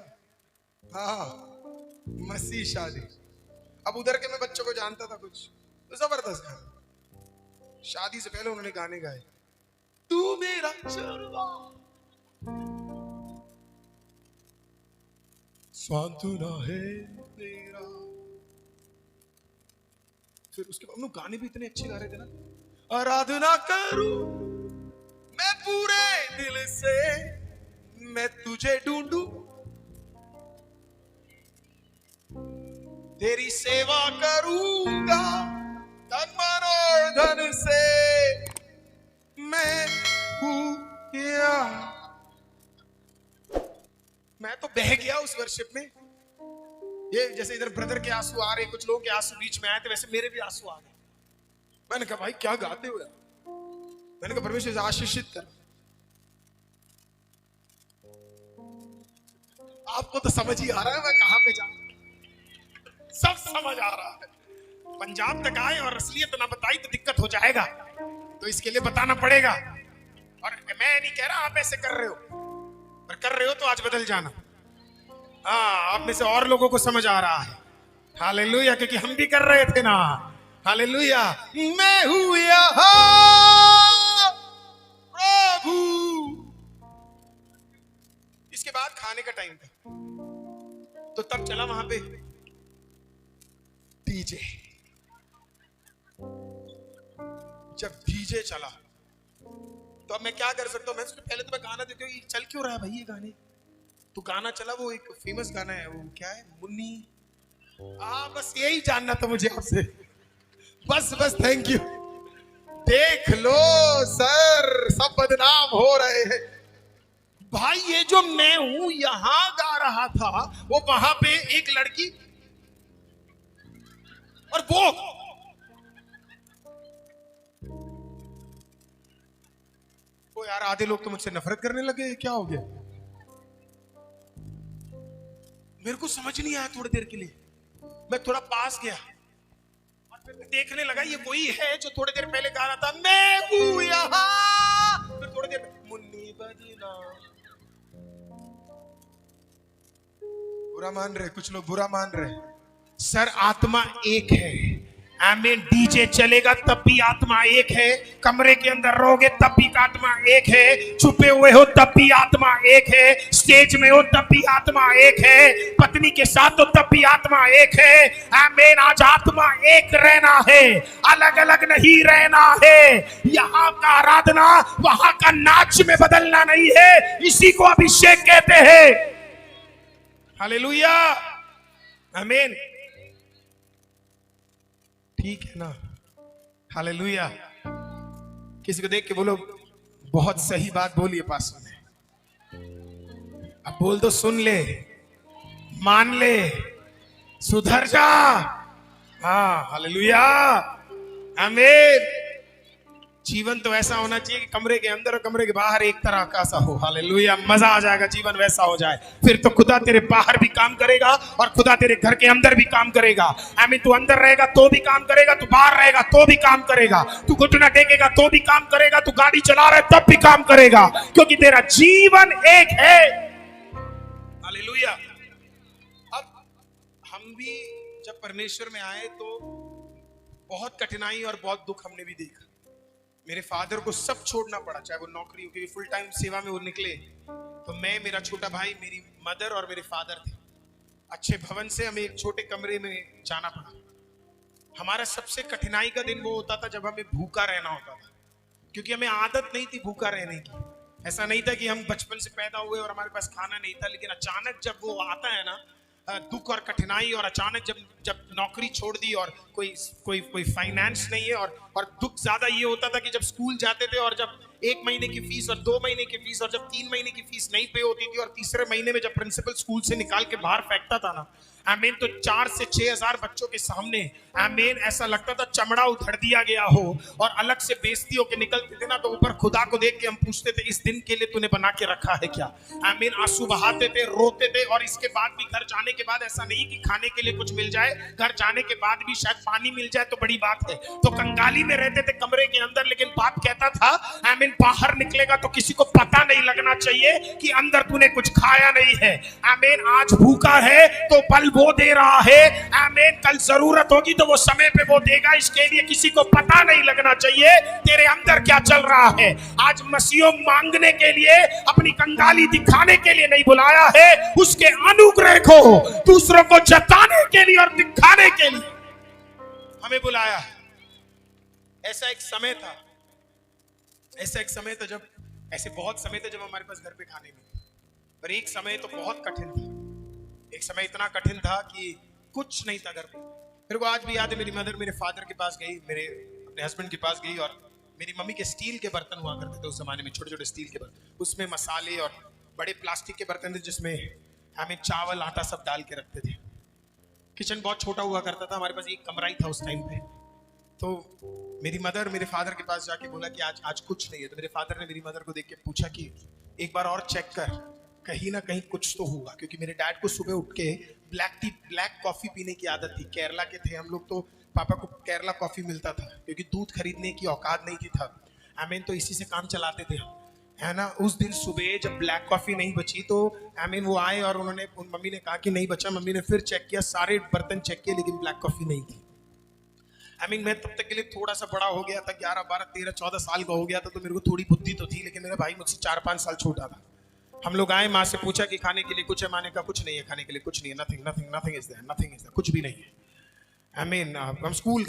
हाँ मसीह शादी। अब उधर के मैं बच्चों को जानता था कुछ, तो जबरदस्त गाना। शादी से पहले उन्होंने गाने गाए, तू मेरा चरवा सांत्वना है तेरा। फिर उसके बाद गाने भी इतने अच्छे गा रहे थे ना, आराधना करूं मैं पूरे दिल से, मैं तुझे ढूंढूं, तेरी सेवा करूंगा तन मन और धन से, मैं हूं क्या। मैं तो बह गया उस वर्शिप में। ये जैसे इधर ब्रदर के आंसू आ रहे, कुछ लोगों के आंसू बीच में आए थे, वैसे मेरे भी आंसू आ गए। मैंने कहा भाई क्या गाते हो यार। मैंने कहा परमेश्वर से आशीषित कर। आपको तो समझ ही आ रहा है मैं कहां पे जाऊं, सब समझ आ रहा है। पंजाब तक आए और असलियत ना बताई तो दिक्कत हो जाएगा, तो इसके लिए बताना पड़ेगा। और मैं नहीं कह रहा आप ऐसे कर रहे हो, पर कर रहे हो तो आज बदल जाना। हाँ, आप में से और लोगों को समझ आ रहा है। हालेलुया, क्योंकि हम भी कर रहे थे ना। हालेलुया। मैं हूं यहाँ प्रभु। इसके बाद खाने का टाइम था, तो तब चला वहां पे डीजे। जब डीजे चला तो अब मैं क्या कर सकता हूं? मैं पहले तो मैं गाना देता हूँ, चल क्यों रहा है भाई ये गाने। तो गाना चला, वो एक फेमस गाना है, वो क्या है, मुन्नी। बस यही जानना था मुझे आपसे, बस बस, थैंक यू। देख लो सर, सब बदनाम हो रहे हैं भाई। ये जो मैं हूं यहां गा रहा था, वो वहां पे एक लड़की, और वो यार आधे लोग तो मुझसे नफरत करने लगे। क्या हो गया? मेरे को समझ नहीं आया थोड़ी देर के लिए। मैं थोड़ा पास गया और फिर देखने लगा ये वही है जो थोड़ी देर पहले गा रहा था, मैं हूं यहां। फिर थोड़ी देर मुन्नी बदना। बुरा मान रहे कुछ लोग, बुरा मान रहे। सर आत्मा एक है। आमीन। डीजे चलेगा तब भी आत्मा एक है, कमरे के अंदर रहोगे तब भी आत्मा एक है, छुपे हुए हो तब भी आत्मा एक है, स्टेज में हो तब भी आत्मा एक है, पत्नी के साथ हो तब भी आत्मा एक है। आमीन। आज आत्मा एक रहना है, अलग अलग नहीं रहना है। यहाँ का आराधना वहां का नाच में बदलना नहीं है। इसी को अभिषेक कहते हैं। हालेलुया। आमीन। ठीक है ना? हालेलुया। किसी को देख के बोलो बहुत सही बात बोली है पास्टर ने। अब बोल दो सुन ले, मान ले, सुधर जा। हाँ, हालेलुया। आमीन। जीवन तो ऐसा होना चाहिए कि कमरे के अंदर और कमरे के बाहर एक तरह का सा हो। हालेलुया, मजा आ जाएगा, जीवन वैसा हो जाए। फिर तो खुदा तेरे बाहर भी काम करेगा और खुदा तेरे घर के अंदर भी काम करेगा। आमीन। तू अंदर रहेगा तो भी काम करेगा, तू बाहर रहेगा तो भी काम करेगा, तू घुटना टेकेगा तो भी काम करेगा, तू गाड़ी चला रहा है तब भी काम करेगा, क्योंकि तेरा जीवन एक है। हालेलुया। अब हम भी जब परमेश्वर में आए तो बहुत कठिनाई और बहुत दुख हमने भी देखा। मेरे फादर को सब छोड़ना पड़ा, चाहे वो नौकरी हो, क्योंकि फुल टाइम सेवा में वो निकले। तो मैं, मेरा छोटा भाई, मेरी मदर और मेरे फादर थे। अच्छे भवन से हमें एक छोटे कमरे में जाना पड़ा। हमारा सबसे कठिनाई का दिन वो होता था जब हमें भूखा रहना होता था, क्योंकि हमें आदत नहीं थी भूखा रहने की। ऐसा नहीं था कि हम बचपन से पैदा हुए और हमारे पास खाना नहीं था, लेकिन अचानक जब वो आता है ना दुख और कठिनाई, और अचानक जब नौकरी छोड़ दी और कोई फाइनेंस नहीं है, और दुख ज्यादा ये होता था कि जब स्कूल जाते थे और जब 1 महीने की फीस और 2 महीने की फीस और जब 3 महीने की फीस नहीं पे होती थी और तीसरे महीने में जब प्रिंसिपल स्कूल से निकाल के बाहर फेंकता था ना, आमीन, तो 4 से 6 हजार बच्चों के सामने, आमीन, ऐसा लगता था चमड़ा उधड़ दिया गया हो और अलग से बेइज्जती होके निकलते थे ना, तो ऊपर खुदा को देख के हम पूछते थे, इस दिन के लिए तूने बना के रखा है क्या? आमीन। आंसू बहाते थे, रोते थे, और इसके बाद भी घर जाने के बाद ऐसा नहीं कि खाने के लिए कुछ मिल जाए, घर जाने के बाद भी शायद पानी मिल जाए तो बड़ी बात है। तो कंगाली में रहते थे कमरे के अंदर, लेकिन बाप कहता था, आमीन, बाहर निकलेगा तो किसी को पता नहीं लगना चाहिए कि अंदर तूने कुछ खाया नहीं है। आमीन। आज भूखा है तो पल वो दे रहा है, आमीन, कल जरूरत होगी तो वो समय पे वो देगा। इसके लिए किसी को पता नहीं लगना चाहिए तेरे अंदर क्या चल रहा है। आज मसीह मांगने के लिए, अपनी कंगाली दिखाने के लिए नहीं बुलाया है, उसके अनुग्रह को दूसरों को जताने के लिए और दिखाने के लिए हमें बुलाया है। ऐसा एक समय था जब, ऐसे बहुत समय थे जब हमारे पास घर पे खाने नहीं थे, पर एक समय तो बहुत कठिन था। एक समय इतना कठिन था कि कुछ नहीं था घर पे। मेरे को आज भी याद है, मेरी मदर मेरे फादर के पास गई, मेरे अपने हस्बैंड के पास गई, और मेरी मम्मी के स्टील के बर्तन हुआ करते थे उस जमाने में, छोटे छोटे स्टील के बर्तन, उसमें मसाले, और बड़े प्लास्टिक के बर्तन थे जिसमें हमें चावल आटा सब डाल के रखते थे। किचन बहुत छोटा हुआ करता था, हमारे पास एक कमरा ही था उस टाइम पे। तो मेरी मदर मेरे फादर के पास जाके बोला कि आज कुछ नहीं है। तो मेरे फादर ने मेरी मदर को देख के पूछा कि एक बार और चेक कर, कहीं ना कहीं कुछ तो होगा, क्योंकि मेरे डैड को सुबह उठ के ब्लैक कॉफी पीने की आदत थी। केरला के थे हम लोग, तो पापा को केरला कॉफी मिलता था, क्योंकि दूध खरीदने की औकात नहीं थी तब, आमीन, तो इसी से काम चलाते थे, है ना। उस दिन सुबह जब ब्लैक कॉफी नहीं बची तो आमीन वो आए और उन्होंने, मम्मी ने कहा कि नहीं बचा। मम्मी ने फिर चेक किया, सारे बर्तन चेक किए, लेकिन ब्लैक कॉफी नहीं थी। आमीन। मैं तब तक के लिए थोड़ा सा बड़ा हो गया था, 11, 12, 13, 14 साल का हो गया था, तो मेरे को थोड़ी बुद्धि तो थी, लेकिन मेरा भाई मुझसे 4-5 साल छोटा था। हम लोग आए, माँ से पूछा कि खाने के लिए कुछ है? माँ ने कहा कुछ नहीं है खाने के लिए, कुछ नहीं है, नथिंग इज देयर, कुछ भी नहीं है। आमीन। हम स्कूल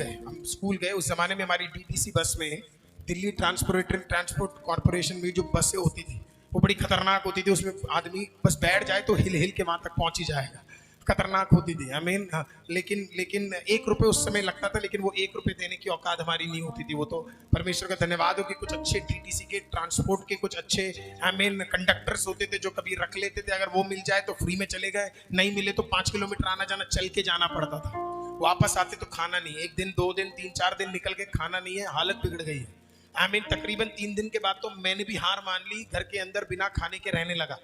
गए। उस जमाने में हमारी डीटीसी बस में, दिल्ली ट्रांसपोर्ट कॉर्पोरेशन में जो बसें होती थी वो बड़ी खतरनाक होती थी। उसमें आदमी बस बैठ जाए तो हिल के वहां तक पहुंच ही जाएगा, खतरनाक होती थी। आमीन। लेकिन 1 रुपये उस समय लगता था, लेकिन वो 1 रुपये देने की औकात हमारी नहीं होती थी। वो तो परमेश्वर का धन्यवाद हो कि कुछ अच्छे डीटीसी के ट्रांसपोर्ट के कुछ अच्छे आमीन कंडक्टर्स होते थे जो कभी रख लेते थे, अगर वो मिल जाए तो फ्री में चले गए, नहीं मिले तो 5 किलोमीटर आना जाना चल के जाना पड़ता था। वापस आते तो खाना नहीं, 1 दिन 2 दिन 3-4 दिन निकल के खाना नहीं है, हालत बिगड़ गई है। आमीन। तकरीबन 3 दिन के बाद तो मैंने भी हार मान ली, घर के अंदर बिना खाने के रहने लगा।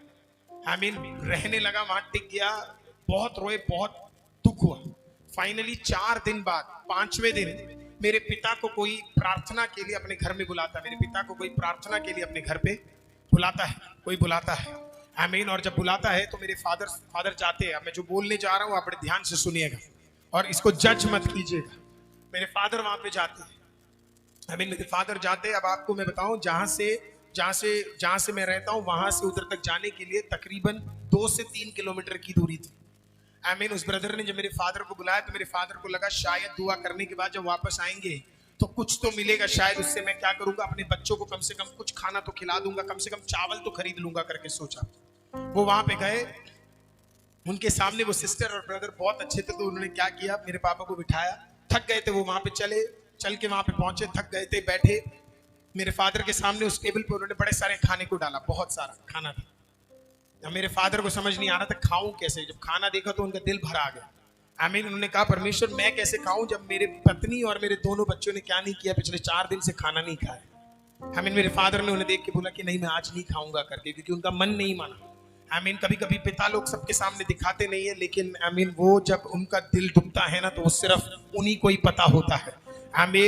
आमीन। रहने लगा, वहां टिक गया, बहुत रोए, बहुत दुख हुआ। फाइनली 4 दिन बाद 5वें दिन मेरे पिता को कोई प्रार्थना के लिए अपने घर में बुलाता है। मेरे पिता को कोई प्रार्थना के लिए अपने घर पे बुलाता है, कोई बुलाता है। आमीन। और जब बुलाता है तो मेरे फादर जाते हैं। मैं जो बोलने जा रहा हूँ आप बड़े ध्यान से सुनिएगा और इसको जज मत कीजिएगा। मेरे फादर वहां पे जाते हैं। आमीन। मेरे फादर जाते हैं। अब आपको मैं बताऊं, जहां से मैं रहता हूं वहां से उधर तक जाने के लिए तकरीबन 2 से 3 किलोमीटर की दूरी थी। आमीन। उस ब्रदर ने जब मेरे फादर को बुलाया तो मेरे फादर को लगा शायद दुआ करने के बाद जब वापस आएंगे तो कुछ तो मिलेगा, शायद उससे मैं क्या करूंगा, अपने बच्चों को कम से कम कुछ खाना तो खिला दूंगा, कम से कम चावल तो खरीद लूंगा करके सोचा। वो वहां पे गए, उनके सामने वो सिस्टर और ब्रदर बहुत अच्छे थे, तो उन्होंने क्या किया, मेरे पापा को बिठाया। थक गए थे वो, वहां पे चल के वहां पे पहुंचे, थक गए थे, बैठे मेरे फादर के सामने उस टेबल पे उन्होंने बड़े सारे खाने को डाला, बहुत सारा खाना था। मेरे फादर को समझ नहीं आ रहा था खाऊं कैसे। जब खाना देखा तो उनका दिल भरा आ गया। आमीन। उन्होंने कहा परमेश्वर मैं कैसे खाऊं जब मेरे पत्नी और मेरे दोनों बच्चों ने क्या नहीं किया, पिछले 4 दिन से खाना नहीं खाया। मेरे फादर ने उन्हें देख के बोला कि नहीं मैं आज नहीं खाऊंगा करके, क्योंकि उनका मन नहीं माना। कभी कभी पिता लोग सबके सामने दिखाते नहीं है, लेकिन वो जब उनका दिल दुखता है ना तो वो सिर्फ उन्हीं को ही पता होता है।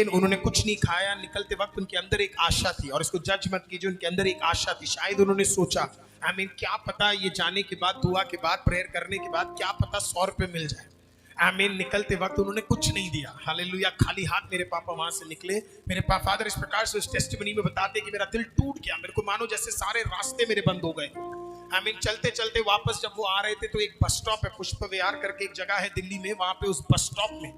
उन्होंने कुछ नहीं खाया। निकलते वक्त उनके अंदर एक आशा थी, और इसको जज मत कीजिए, उनके अंदर एक आशा थी। शायद उन्होंने सोचा क्या पता ये जाने के बाद, दुआ के बाद, प्रेयर करने के बाद क्या पता 100 रुपए मिल जाए। निकलते वक्त उन्होंने कुछ नहीं दिया। हालेलुया। खाली हाथ मेरे पापा वहां से निकले। मेरे फादर इस प्रकार से उस टेस्टिमनी में बताते कि मेरा दिल टूट गया, मेरे को मानो जैसे सारे रास्ते मेरे बंद हो गए। चलते चलते वापस जब वो आ रहे थे तो एक बस स्टॉप है, पुष्प विहार करके एक जगह है दिल्ली में, वहां पे उस बस स्टॉप में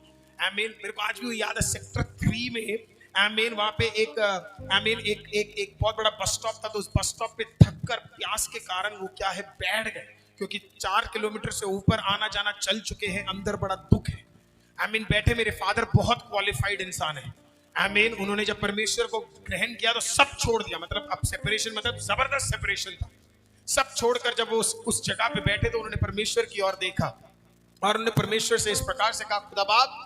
मेरे को आज भी वो याद है, सेक्टर 3 में वहां पे एक बहुत बड़ा बस स्टॉप था। तो उस बस स्टॉप पे थक कर प्यास के कारण वो क्या है बैठ गए, क्योंकि 4 किलोमीटर से ऊपर आना जाना चल चुके हैं। अंदर बड़ा दुख है। बैठे मेरे फादर बहुत क्वालिफाइड इंसान है। उन्होंने जब परमेश्वर को ग्रहण किया तो सब छोड़ दिया। मतलब अब सेपरेशन, मतलब जबरदस्त सेपरेशन था। सब छोड़कर जब वो उस जगह पे बैठे तो उन्होंने परमेश्वर की ओर देखा, और उन्होंने परमेश्वर से इस प्रकार से कहा, खुदा बाप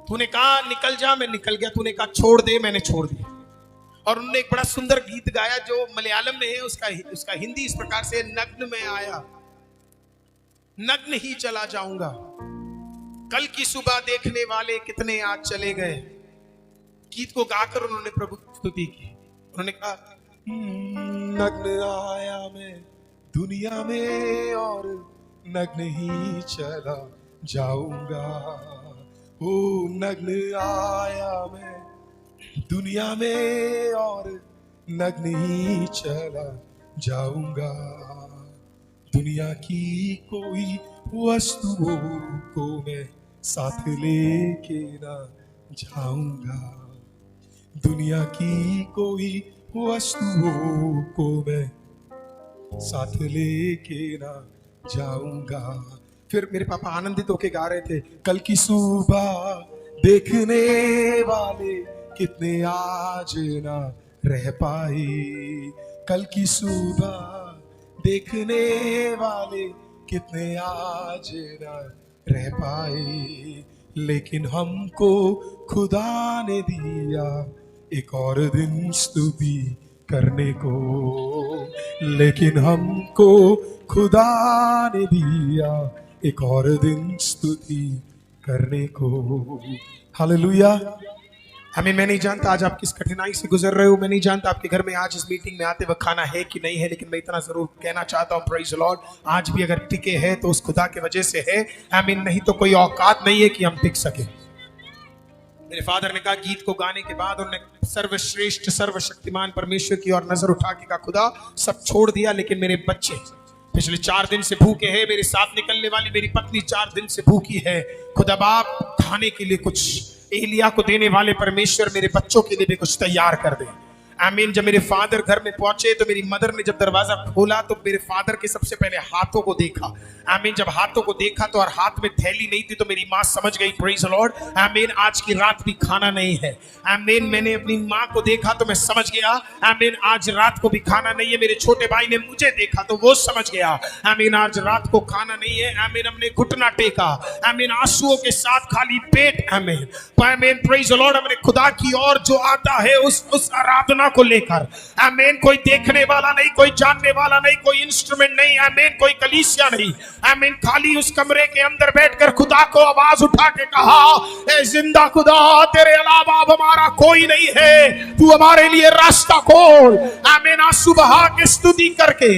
तूने कहा निकल जा, मैं निकल गया। तूने कहा छोड़ दे, मैंने छोड़ दिया। और उन्होंने एक बड़ा सुंदर गीत गाया जो मलयालम में है, उसका हिंदी इस प्रकार से, नग्न में आया नग्न ही चला जाऊंगा, कल की सुबह देखने वाले कितने आज चले गए। गीत को गाकर उन्होंने प्रभु की स्तुति की। उन्होंने कहा नग्न आया मैं दुनिया में और नग्न ही चला जाऊंगा। ओ नग्न आया मैं दुनिया में और नग्न ही चला जाऊंगा। दुनिया की कोई वस्तुओं को मैं साथ लेके ना जाऊंगा। दुनिया की कोई वस्तुओं को मैं साथ लेके ना जाऊंगा। फिर मेरे पापा आनंदित होके गा रहे थे, कल की सुबह देखने वाले कितने आज ना रह पाए। कल की सुबह देखने वाले कितने आज ना रह पाए। लेकिन हमको खुदा ने दिया एक और दिन स्तुति करने को। लेकिन हमको खुदा ने दिया एक और दिन स्तुति करने को। हालेलुया। मैं नहीं जानता आज आप किस कठिनाई से गुजर रहे हो। मैं नहीं जानता आपके घर में आज इस मीटिंग में आते वक्त खाना है कि नहीं है, लेकिन मैं इतना जरूर कहना चाहता हूँ, प्रेज द लॉर्ड, आज भी अगर टिके हैं तो उस खुदा की वजह से है। नहीं तो कोई औकात नहीं है कि हम टिक सके। मेरे फादर ने कहा गीत को गाने के बाद उन्होंने सर्वश्रेष्ठ सर्वशक्तिमान परमेश्वर की ओर नजर उठा के कहा, खुदा सब छोड़ दिया, लेकिन मेरे बच्चे पिछले 4 दिन से भूखे हैं। मेरे साथ निकलने वाली मेरी पत्नी 4 दिन से भूखी है। खुदा बाप खाने के लिए कुछ, एलिया को देने वाले परमेश्वर मेरे बच्चों के लिए भी कुछ तैयार कर दे। जब मेरे फादर घर में पहुंचे तो मेरी मदर ने जब दरवाजा खोला तो मेरे फादर के सबसे पहले हाथों को देखा। जब हाथों को देखा तो और हाथ में थैली नहीं थी तो मेरी माँ समझ गई, प्रेज द लॉर्ड, आज की रात भी खाना नहीं है। मैंने अपनी माँ को देखा तो मैं समझ गया, आज रात को भी खाना नहीं है। मेरे छोटे भाई ने मुझे देखा तो वो समझ गया, आज रात को खाना नहीं है। हमने घुटना टेका, आंसुओं के साथ खाली पेट, प्रेज द लॉर्ड, हमने खुदा की ओर जो आता है उस आराधना को लेकर, कोई देखने वाला नहीं, कोई जानने वाला नहीं, कोई इंस्ट्रूमेंट नहीं, कोई कलीसिया नहीं, खाली उस कमरे के अंदर बैठकर खुदा को आवाज उठा के कहा, ए जिंदा खुदा तेरे अलावा अब हमारा कोई नहीं है, तू हमारे लिए रास्ता खोल। आंसू बहा के स्तुति करके,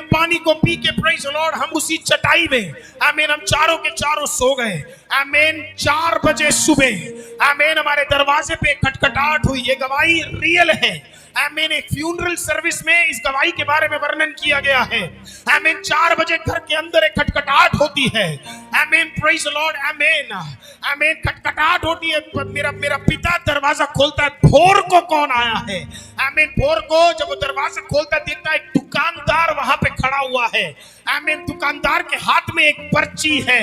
पानी को पी के, प्रेज द लॉर्ड, हम उसी चटाई में, हम चारों के चारों सो गए। 4 बजे सुबह हमारे दरवाजे पे खटखटाहट हुई। ये गवाही रियल है। एक फ्यूनरल सर्विस में इस गवाही के बारे में वर्णन किया गया है। 4 बजे घर के अंदर एक खटखटाहट होती है। प्रेज द लॉर्ड, खटखटाहट होती है। मेरा पिता दरवाजा खोलता है, भोर को कौन आया है? भोर को जब वो दरवाजा खोलता देखता है एक दुकानदार वहां पे खड़ा हुआ है। दुकानदार के हाथ में एक पर्ची है।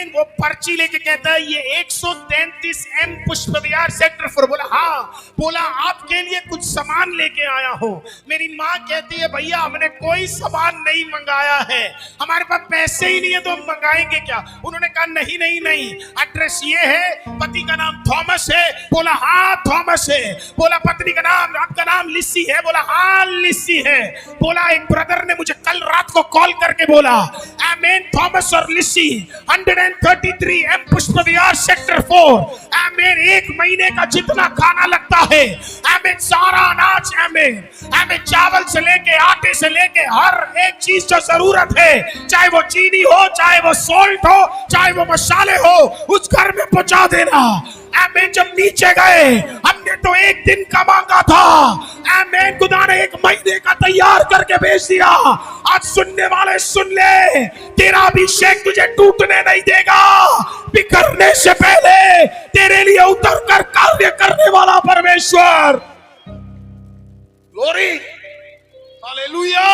वो पर्ची लेके कहता है ये 133 M पुष्प विहार सेक्टर 4। बोला हाँ। बोला आपके लिए कुछ सामान लेके आया हूं। मेरी माँ कहती है भैया हमने कोई सामान नहीं मंगाया है, हमारे पास पैसे ही नहीं है तो हम मंगाएंगे क्या। उन्होंने कहा नहीं नहीं नहीं, एड्रेस ये है, पति का नाम थॉमस है। बोला हाँ थॉमस है। बोला पत्नी का नाम, आपका नाम लिसी है। बोला हाँ लिसी है। बोला एक ब्रदर ने मुझे कल रात को कॉल करके बोला आमेन, थॉमस और लिसी 133 एम पुष्प विहार सेक्टर 4, आमेन, 1 महीने का जितना खाना लगता है, आमेन, सारा अनाज, आमेन, आमेन, चावल से लेके आटे से लेके हर एक चीज जो जरूरत है, चाहे वो चीनी हो, चाहे वो सोल्ट हो, चाहे वो मसाले हो, उस घर में पहुंचा देना। आमेन। जब नीचे गए हमने तो 1 दिन का मांगा था, आमेन, खुदा ने 1 महीने का तैयार करके भेज दिया। आज सुनने वाले सुन ले, तेरा अभिषेक तुझे टूटने नहीं देगा। बिखरने से पहले तेरे लिए उतर कर कार्य करने वाला परमेश्वर। Glory, hallelujah.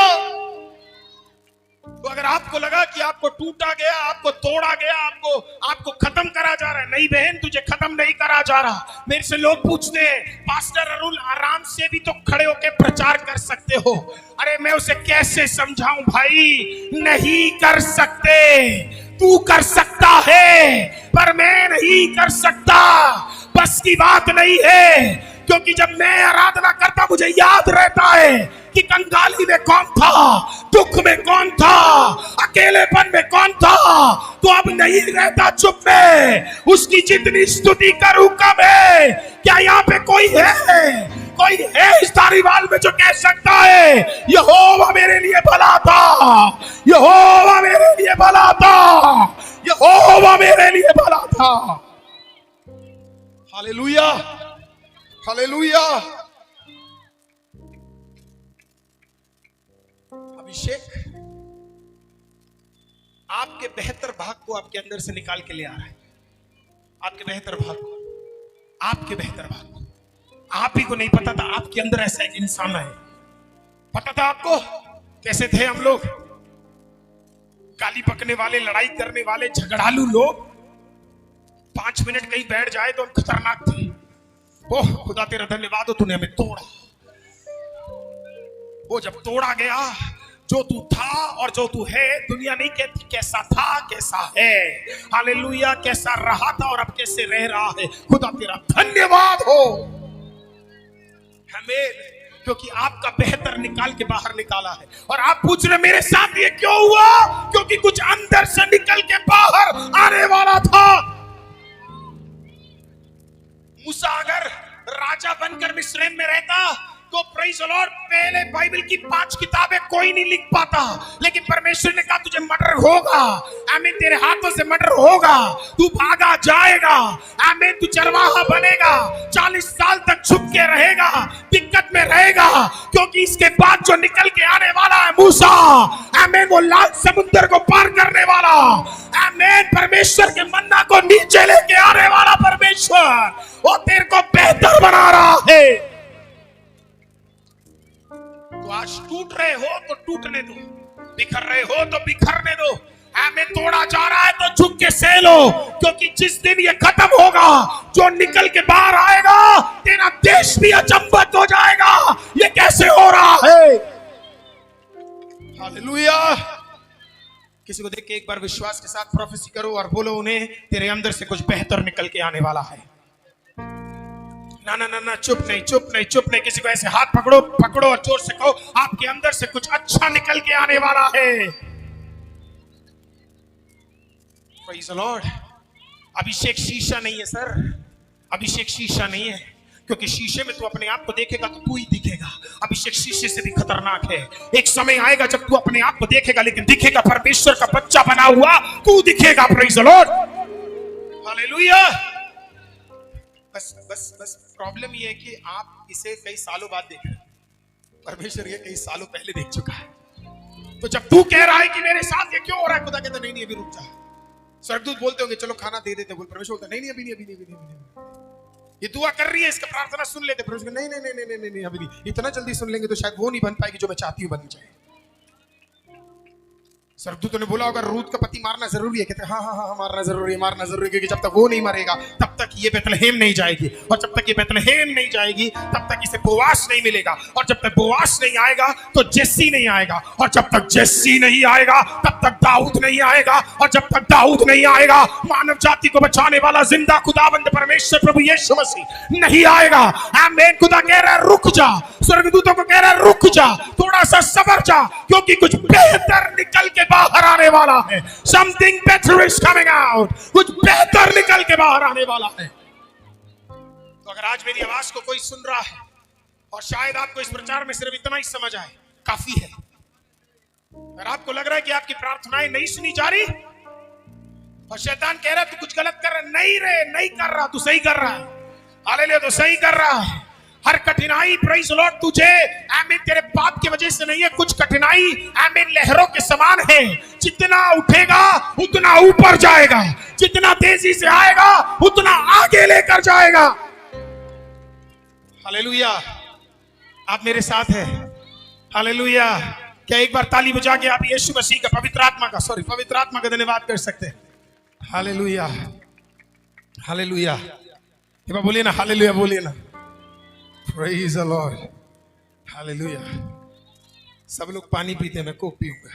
तो अगर आपको लगा कि आपको टूटा गया, आपको तोड़ा गया, आपको खत्म करा जा रहा है, नहीं बहन, तुझे खत्म नहीं करा जा रहा। मेरे से लोग पूछते हैं पास्टर अरुल आराम से भी तो खड़े होकर प्रचार कर सकते हो। अरे मैं उसे कैसे समझाऊं भाई, नहीं कर सकते। तू कर सकता है पर मैं नहीं कर सकता, बस की बात नहीं है। क्योंकि जब मैं आराधना करता मुझे याद रहता है कि कंगाली में कौन था, दुख में कौन था, अकेलेपन में कौन था। तो अब नहीं रहता चुप में, उसकी जितनी स्तुति करूं कम है। क्या यहाँ पे कोई है इस धारीवाल में जो कह सकता है यहोवा मेरे लिए भला था, यहोवा मेरे लिए भला था, यहोवा मेरे लिए भला था। Hallelujah, hallelujah. अभिषेक आपके बेहतर भाग को आपके अंदर से निकाल के ले आ रहा है। आपके बेहतर भाग को, आपके बेहतर भाग को आप ही को नहीं पता था आपके अंदर ऐसा एक इंसान है। पता था आपको कैसे थे हम लोग? गाली बकने वाले, लड़ाई करने वाले, झगड़ालू लोग। 5 मिनट कहीं बैठ जाए तो हम खतरनाक थे। ओह खुदा तेरा धन्यवाद हो, तूने हमें तोड़ा। वो जब तोड़ा गया, जो तू था और जो तू है, दुनिया नहीं कहती कैसा था कैसा है। हालेलुया, कैसा रहा था और अब कैसे रह रहा है। खुदा तेरा धन्यवाद हो हमें, क्योंकि आपका बेहतर निकाल के बाहर निकाला है। और आप पूछ रहे मेरे साथ ये क्यों हुआ? क्योंकि कुछ अंदर से निकल के बाहर आने वाला था। मूसा अगर राजा बनकर मिस्र में रहता तो प्रेज़ द लॉर्ड, पहले बाइबल की 5 किताबें कोई नहीं लिख पाता। लेकिन परमेश्वर ने कहा तुझे मर्डर होगा, आमीन, तेरे हाथों से मर्डर होगा, तू भागा जाएगा, आमीन, तू चरवाहा बनेगा, 40 साल तक छुप के रहेगा, दिक्कत में रहेगा। क्योंकि इसके बाद जो निकल के आने वाला है मूसा, आमीन, वो लाल समुद्र को पार करने वाला, आमीन, परमेश्वर के मन्ना को नीचे लेके आने वाला परमेश्वर, वो तेरे को बेहतर बना रहा है। तो आज टूट रहे हो तो टूटने दो, बिखर रहे हो तो बिखरने दो, हमें तोड़ा जा रहा है तो झुक के सह लो। क्योंकि जिस दिन ये खत्म होगा, जो निकल के बाहर आएगा, तेरा देश भी अचंभित हो जाएगा, ये कैसे हो रहा है। हालेलुया। किसी को देख के एक बार विश्वास के साथ प्रोफेसी करो और बोलो उन्हें तेरे अंदर से कुछ बेहतर निकल के आने वाला है। ना ना ना ना, चुप नहीं, चुप नहीं, चुप नहीं। किसी को ऐसे हाथ पकड़ो, पकड़ो और जोर से कहो आपके अंदर से कुछ अच्छा निकल के आने वाला है। Praise the Lord. अभिषेक शीशा नहीं है सर, अभिषेक शीशा नहीं है। क्योंकि शीशे में तू अपने आप को देखेगा तो तू ही दिखेगा। अभिषेक शीशे से भी खतरनाक है। एक समय आएगा जब तू अपने आप को देखेगा, लेकिन दिखेगा परमेश्वर का बच्चा बना हुआ, तू दिखेगा। Praise the lord, hallelujah. बस बस बस प्रॉब्लम ये है कि आप इसे कई सालों बाद देख रहे हैं, परमेश्वर ये कई सालों पहले देख चुका है। तो जब तू कह रहा है कि मेरे साथ ये क्यों हो रहा है, खुदा कहता नहीं नहीं अभी रुक जा। स्वर्गदूत बोलते होंगे चलो खाना दे देते, बोल परमेश्वर बोलता नहीं नहीं अभी नहीं, अभी नहीं, अभी नहीं। ये दुआ कर रही है, इसका प्रार्थना सुन लेते, परमेश्वर नहीं नहीं नहीं नहीं नहीं अभी नहीं। इतना जल्दी सुन लेंगे तो शायद वो नहीं बन पाएगी जो मैं चाहती हूँ बन जाए। स्वर्गदूतों ने बोला, अगर रूत का पति मारना जरूरी है, कहते हाँ हाँ हाँ मारना जरूरी है, मारना जरूरी है, क्योंकि जब तक वो नहीं मरेगा तब तक ये बैतलहम नहीं जाएगी, और जब तक ये बैतलहम नहीं जाएगी तब तक इसे बोआस नहीं मिलेगा, और जब तक बोआस नहीं आएगा तो जेस्सी नहीं आएगा, और जब तक जेस्सी नहीं आएगा तब तक दाऊद नहीं आएगा, और जब तक दाऊद नहीं आएगा मानव जाति को बचाने वाला जिंदा खुदावंद परमेश्वर प्रभु यीशु मसीह नहीं आएगा। आमीन। खुदा कह रहा है रुक जा, स्वर्गदूतों को कह रहा है रुक जा, थोड़ा सा सबर जा, क्योंकि कुछ बेहतर निकल के बाहर आने वाला है। Something better is coming out। कुछ बेहतर निकल के बाहर आने वाला है। तो अगर आज मेरी आवाज को कोई सुन रहा है और शायद आपको इस प्रचार में सिर्फ इतना ही समझ आए, काफी है। अगर आपको लग रहा है कि आपकी प्रार्थनाएं नहीं सुनी जा रही और शैतान कह रहा है तू कुछ गलत कर रहा है, नहीं रे नहीं कर रहा, तू सही कर रहा है, हालेलुया, तो सही कर रहा है। हर कठिनाई प्रेज़ द लॉर्ड तुझे आमीन तेरे पाप की वजह से नहीं है, कुछ कठिनाई आमीन लहरों के समान है, जितना उठेगा उतना ऊपर जाएगा, जितना तेजी से आएगा उतना आगे लेकर जाएगा। हालेलुया, आप मेरे साथ हैं? हालेलुया। क्या एक बार ताली बजा के आप यीशु मसीह का पवित्र आत्मा का धन्यवाद कर सकते हैं? हालेलुया, हालेलुया, बोलिए ना हालेलुया, बोलिए ना प्रेज़ द लॉर्ड, हालेलुया। सब लोग पानी पीते हैं, मैं कोक पीऊंगा।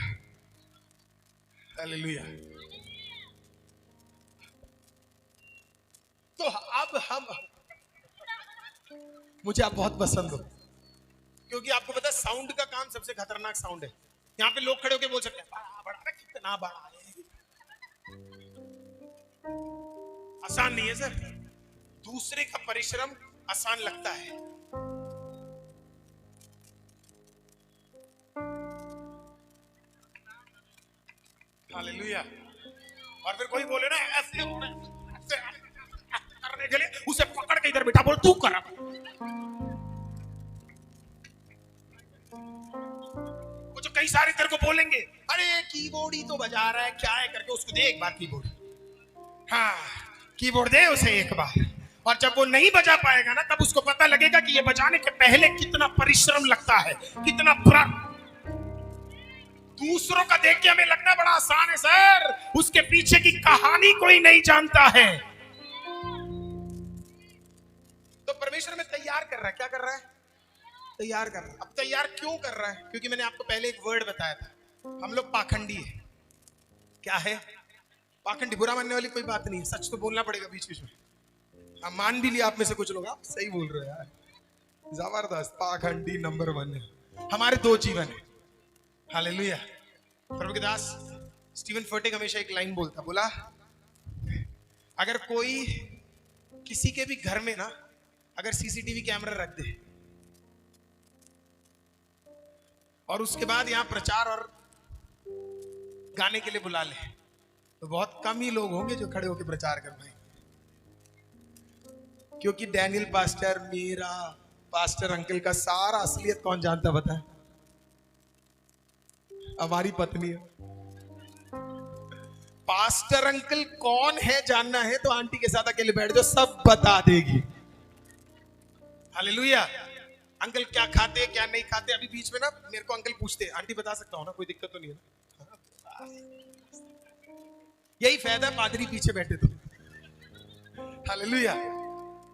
हालेलुया। तो अब हम, मुझे आप बहुत पसंद हो, क्योंकि आपको पता है साउंड का काम सबसे खतरनाक साउंड है। यहाँ पे लोग खड़े होकर बोल सकते हैं बड़ा बड़ा, कितना बड़ा है। आसान नहीं है सर, दूसरे का परिश्रम आसान लगता है। हालेलुया। और फिर कोई बोले ना ऐसे करने के लिए, उसे पकड़ के इधर बेटा बोल तू कर। वो जो कई सारे तेरे को बोलेंगे अरे कीबोर्ड ही तो बजा रहा है, क्या है करके, उसको दे एक बार कीबोर्ड। हाँ, कीबोर्ड दे उसे एक बार, और जब वो नहीं बजा पाएगा ना तब उसको पता लगेगा कि ये बजाने के पहले कितना परिश्रम लगता है, कितना दूसरों का देख के हमें लगता है बड़ा आसान है सर, उसके पीछे की कहानी कोई नहीं जानता है। तो परमेश्वर में तैयार कर रहा है, क्या कर रहा है? तैयार कर रहा है। अब तैयार क्यों कर रहा है? क्योंकि मैंने आपको पहले एक वर्ड बताया था, हम लोग पाखंडी है। क्या है पाखंडी? बुरा मानने वाली कोई बात नहीं है, सच तो बोलना पड़ेगा बीच बीच में। हाँ, मान भी लिया आप में से कुछ लोग, आप सही बोल रहे हो यार, जबरदस्त। पाखंडी नंबर 1 है। हमारे 2 जीवन है। हालेलुया। प्रभु के दास स्टीवन फर्टिक हमेशा एक लाइन बोलता, बोला अगर कोई किसी के भी घर में ना अगर सीसीटीवी कैमरा रख दे और उसके बाद यहां प्रचार और गाने के लिए बुला ले, तो बहुत कम ही लोग होंगे जो खड़े होकर प्रचार कर पाएंगे। क्योंकि डैनियल पास्टर, मेरा पास्टर अंकल का सारा असलियत कौन जानता बता है? हमारी पत्नी है। पास्टर अंकल कौन है जानना है तो आंटी के साथ अकेले बैठ जाओ, सब बता देगी। हालेलुया। अंकल क्या खाते क्या नहीं खाते, अभी बीच में ना मेरे को अंकल पूछते, आंटी बता सकता हूं ना, कोई दिक्कत तो नहीं है ना? यही फायदा पादरी पीछे बैठे तो। हालेलुया।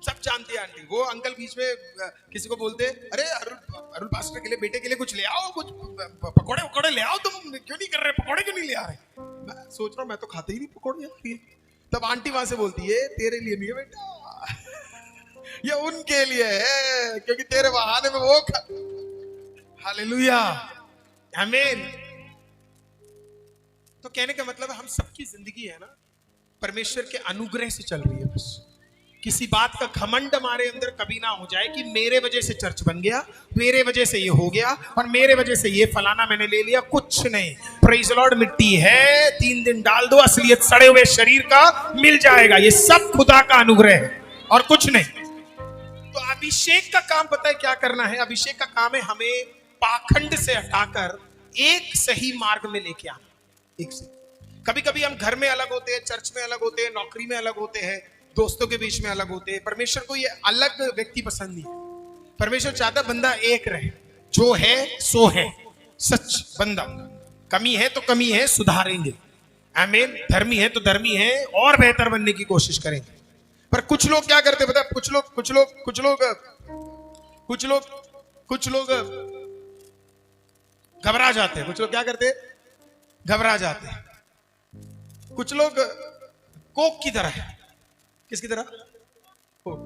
सब जानते हैं आंटी। वो अंकल बीच में किसी को बोलते, अरे अरुण पास्टर के लिए, बेटे के लिए कुछ ले आओ, कुछ पकोड़े वकोड़े ले आओ, तुम क्यों नहीं कर रहे, पकोड़े क्यों नहीं ले आ रहे? मैं सोच रहा हूँ मैं तो खाते ही नहीं पकोड़े। तब आंटी वहां से बोलती है तेरे लिए नहीं है बेटा, ये उनके लिए है, क्योंकि तेरे बहाने में वो खा। हालेलुया, आमीन। तो कहने का मतलब हम सबकी जिंदगी है ना परमेश्वर के अनुग्रह से चल रही है। बस किसी बात का घमंड हमारे अंदर कभी ना हो जाए कि मेरे वजह से चर्च बन गया, मेरे वजह से ये हो गया, और मेरे वजह से ये फलाना मैंने ले लिया। कुछ नहीं। Praise the Lord. मिट्टी है, 3 दिन डाल दो, असलियत सड़े हुए शरीर का मिल जाएगा। ये सब खुदा का अनुग्रह है और कुछ नहीं। तो अभिषेक का काम पता है क्या करना है? अभिषेक का काम है हमें पाखंड से हटाकर एक सही मार्ग में लेके आना। एक से कभी कभी हम घर में अलग होते हैं, चर्च में अलग होते हैं, नौकरी में अलग होते हैं, दोस्तों के बीच में अलग होते हैं। परमेश्वर को ये अलग व्यक्ति पसंद नहीं है। परमेश्वर चाहता बंदा एक रहे, जो है सो है, सच बंदा। कमी है तो कमी है, सुधारेंगे। आमीन। धर्मी है तो धर्मी है, और बेहतर बनने की कोशिश करेंगे। पर कुछ लोग क्या करते पता है? कुछ लोग घबरा जाते हैं। कुछ लोग क्या करते हैं? घबरा जाते हैं। कुछ लोग कोक की तरह है। किसकी तरह? कोक।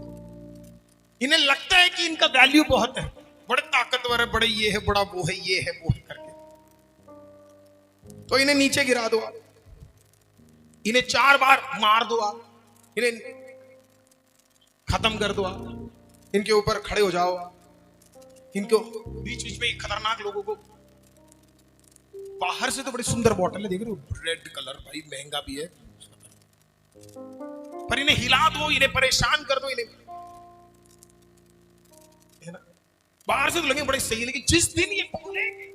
इन्हें लगता है कि इनका वैल्यू बहुत है, बड़े ताकतवर है, बड़े ये है, बड़ा वो है, ये है वो है करके, तो इन्हें नीचे गिरा दो आप, इन्हें 4 बार मार दो आप, इन्हें खत्म कर दो आप, इनके ऊपर खड़े हो जाओ आप। इनको बीच बीच में खतरनाक लोगों को, बाहर से तो बड़ी सुंदर बॉटल है, देख रहे हो, रेड कलर, भाई महंगा भी है, पर इन्हें हिला दो, इन्हें परेशान कर दो, इन्हें, है ना? बाहर से तो लगे बड़े सही है, लेकिन जिस दिन ये खोलेंगे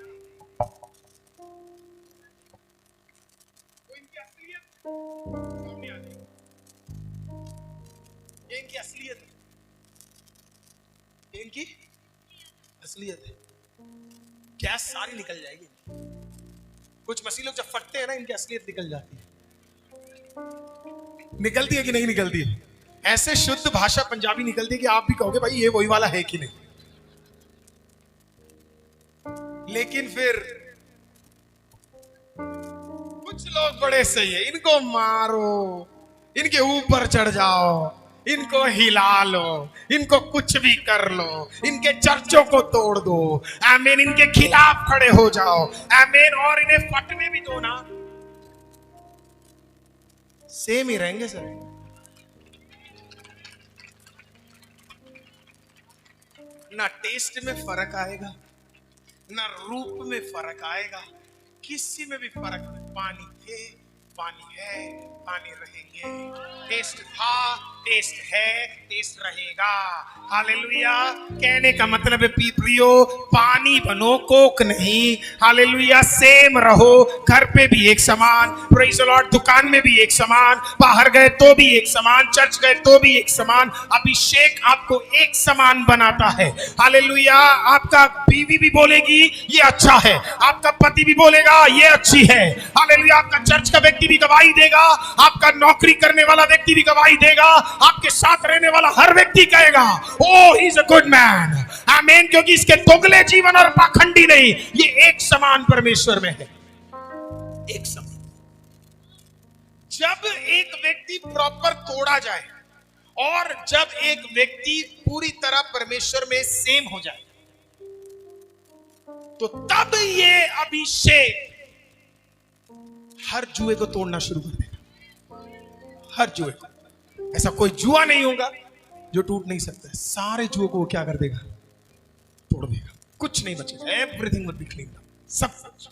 तो इनकी असलियत सामने आ जाएगी। ये इनकी असलियत है, इनकी असलियत है। गैस सारी निकल जाएगी। कुछ मसीह लोग जब फटते हैं ना, इनकी असलियत निकल जाती है। निकलती है कि नहीं निकलती है? ऐसे शुद्ध भाषा पंजाबी निकलती है कि आप भी कहोगे भाई ये वही वाला है कि नहीं। लेकिन फिर कुछ लोग बड़े सही है, इनको मारो, इनके ऊपर चढ़ जाओ, इनको हिला लो, इनको कुछ भी कर लो, इनके चर्चों को तोड़ दो, आमीन, इनके खिलाफ खड़े हो जाओ, आमीन, और इन्हें फटने भी दो ना, सेम ही रहेंगे सर। ना टेस्ट में फर्क आएगा, ना रूप में फर्क आएगा, किसी में भी फर्क नहीं। पानी थे, पानी है, पानी रहेंगे। टेस्ट था, टेस्ट है, टेस्ट रहेगा। हालेलुया। कहने का मतलब है प्रियो, पानी बनो, कोक नहीं। हालेलुया। सेम रहो, घर पे भी एक समान, प्रेज़ द लॉर्ड, दुकान में भी एक समान, बाहर गए तो भी एक समान, चर्च गए तो भी एक समान। अभिषेक आपको एक समान बनाता है। हालेलुया। आपका बीवी भी बोलेगी ये अच्छा है, आपका पति भी बोलेगा ये अच्छी है। हालेलुया। आपका चर्च का व्यक्ति भी गवाही देगा, आपका नौकरी करने वाला व्यक्ति भी गवाही देगा, आपके साथ रहने वाला हर व्यक्ति कहेगा oh he is a good man. आमीन। क्योंकि इसके दोगले जीवन और पाखंडी नहीं, ये एक समान परमेश्वर में है, एक समान। जब एक व्यक्ति प्रॉपर तोड़ा जाए और जब एक व्यक्ति पूरी तरह परमेश्वर में सेम हो जाए, तो तब ये अभिषेक हर जुए को तोड़ना शुरू कर देगा। हर जुए को। ऐसा कोई जुआ नहीं होगा जो टूट नहीं सकता है। सारे जुए को वो क्या कर देगा? तोड़ देगा। कुछ नहीं बचेगा। एवरीथिंग विल बी क्लीन, सब कुछ।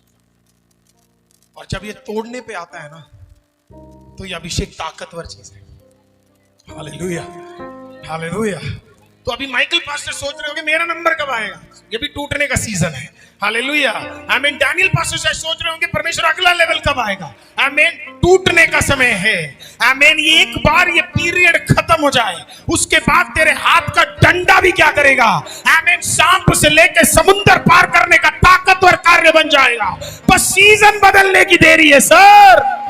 और जब ये तोड़ने पे आता है ना, तो ये अभिषेक ताकतवर चीज है। Hallelujah, hallelujah. तो अभी माइकल पास्टर सोच रहे होंगे मेरा नंबर कब आएगा? ये भी टूटने का सीजन है। हालेलुया। आमीन। डैनियल पास्टर शायद सोच रहे होंगे परमेश्वर अगला लेवल कब आएगा? आमीन। टूटने का समय है। आमीन। ये एक बार ये पीरियड खत्म हो जाए, उसके बाद तेरे हाथ का डंडा भी क्या करेगा? आमीन। सांप से लेकर समुद्र पार करने का ताकतवर कार्य बन जाएगा। बस सीजन बदलने की देरी है सर।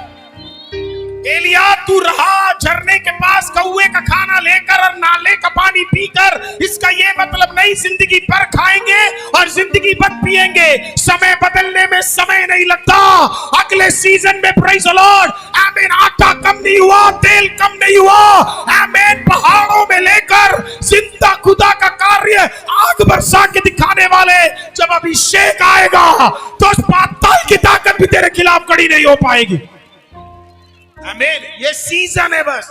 एलिया, तू रहा झरने के पास कौए का खाना लेकर और नाले का पानी पीकर। इसका ये मतलब नहीं जिंदगी भर खाएंगे और जिंदगी भर पिएंगे। समय बदलने में समय नहीं लगता। अगले सीजन में प्रेज़ द लॉर्ड, आमीन, आटा कम नहीं हुआ, तेल कम नहीं हुआ। आमीन। पहाड़ों में लेकर जिंदा खुदा का कार्य आग बरसा के दिखाने वाले जब अभिषेक आएगा, तो पाताल की ताकत भी तेरे खिलाफ खड़ी नहीं हो पाएगी। आमीन। ये सीजन है, बस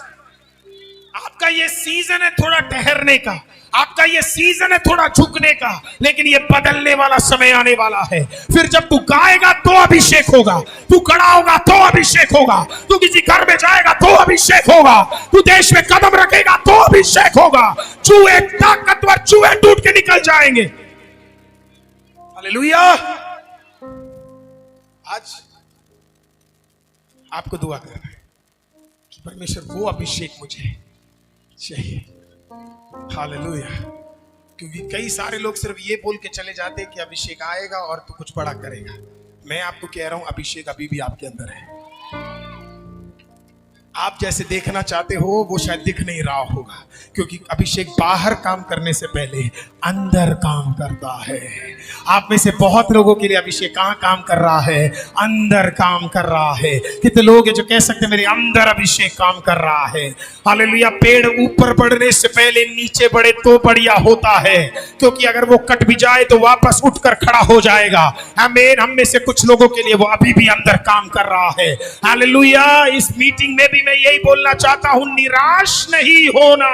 आपका ये सीजन है थोड़ा ठहरने का, आपका ये सीजन है थोड़ा झुकने का, लेकिन ये बदलने वाला समय आने वाला है। फिर जब तू गाएगा तो अभिषेक होगा, तू खड़ा होगा तो अभिषेक होगा, तू किसी घर में जाएगा तो अभिषेक होगा, तू देश में कदम रखेगा तो अभिषेक होगा। चूहे ताकतवर चूहे टूट के निकल जाएंगे। हालेलुया। आज आपको दुआ कर रहा है कि परमेश्वर वो अभिषेक मुझे चाहिए। हालेलुया। क्योंकि कई सारे लोग सिर्फ ये बोल के चले जाते हैं कि अभिषेक आएगा और तू कुछ बड़ा करेगा। मैं आपको कह रहा हूं अभिषेक अभी भी आपके अंदर है। आप जैसे देखना चाहते हो वो शायद दिख नहीं रहा होगा, क्योंकि अभिषेक बाहर काम करने से पहले अंदर काम करता है। आप में से बहुत लोगों के लिए अभिषेक कहाँ काम कर रहा है? अंदर काम कर रहा है। कितने लोग हैं जो कह सकते हैं मेरे अंदर अभिषेक काम कर रहा है? हालेलुया। पेड़ ऊपर बढ़ने से पहले नीचे बढ़े तो बढ़िया होता है, क्योंकि अगर वो कट भी जाए तो वापस उठकर खड़ा हो जाएगा। आमीन। हम में से कुछ लोगों के लिए वो अभी भी अंदर काम कर रहा है। हालेलुया। इस मीटिंग में भी मैं यही बोलना चाहता हूं, निराश नहीं होना,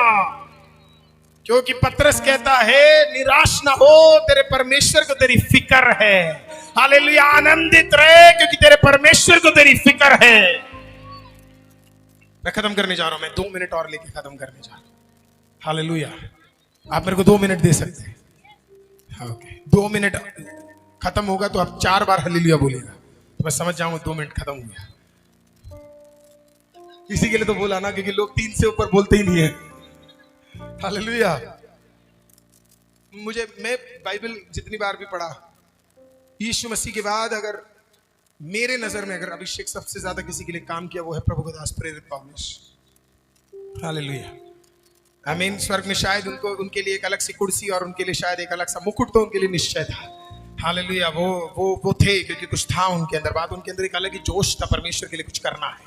क्योंकि पतरस कहता है निराश ना हो, तेरे परमेश्वर को तेरी फिक्र है। हालेलुया। आनंदित रहे क्योंकि तेरे परमेश्वर को तेरी फिक्र है। मैं खत्म करने जा रहा हूं, मैं 2 मिनट और लेके खत्म करने जा रहा हूं। हालेलुया। आप मेरे को 2 मिनट दे सकते हैं? ओके। 2 मिनट खत्म होगा तो आप 4 बार हालेलुया बोलेगा तो मैं समझ जाऊंगा 2 मिनट खत्म हो गया। इसी के लिए तो बोला ना, क्योंकि लोग 3 से ऊपर बोलते ही नहीं है। हालेलुया। मैं बाइबल जितनी बार भी पढ़ा, यीशु मसीह के बाद अगर मेरे नजर में अगर अभिषेक सबसे ज्यादा किसी के लिए काम किया वो है प्रभु का दास प्रेरित पौलुस। हालेलुया। आमीन। स्वर्ग में शायद उनके लिए एक अलग सी कुर्सी और उनके लिए शायद एक अलग सा मुकुट तो उनके लिए निश्चय था। हालेलुया। वो थे, क्योंकि कुछ था उनके अंदर, बात उनके अंदर एक अलग ही जोश था परमेश्वर के लिए कुछ करना है।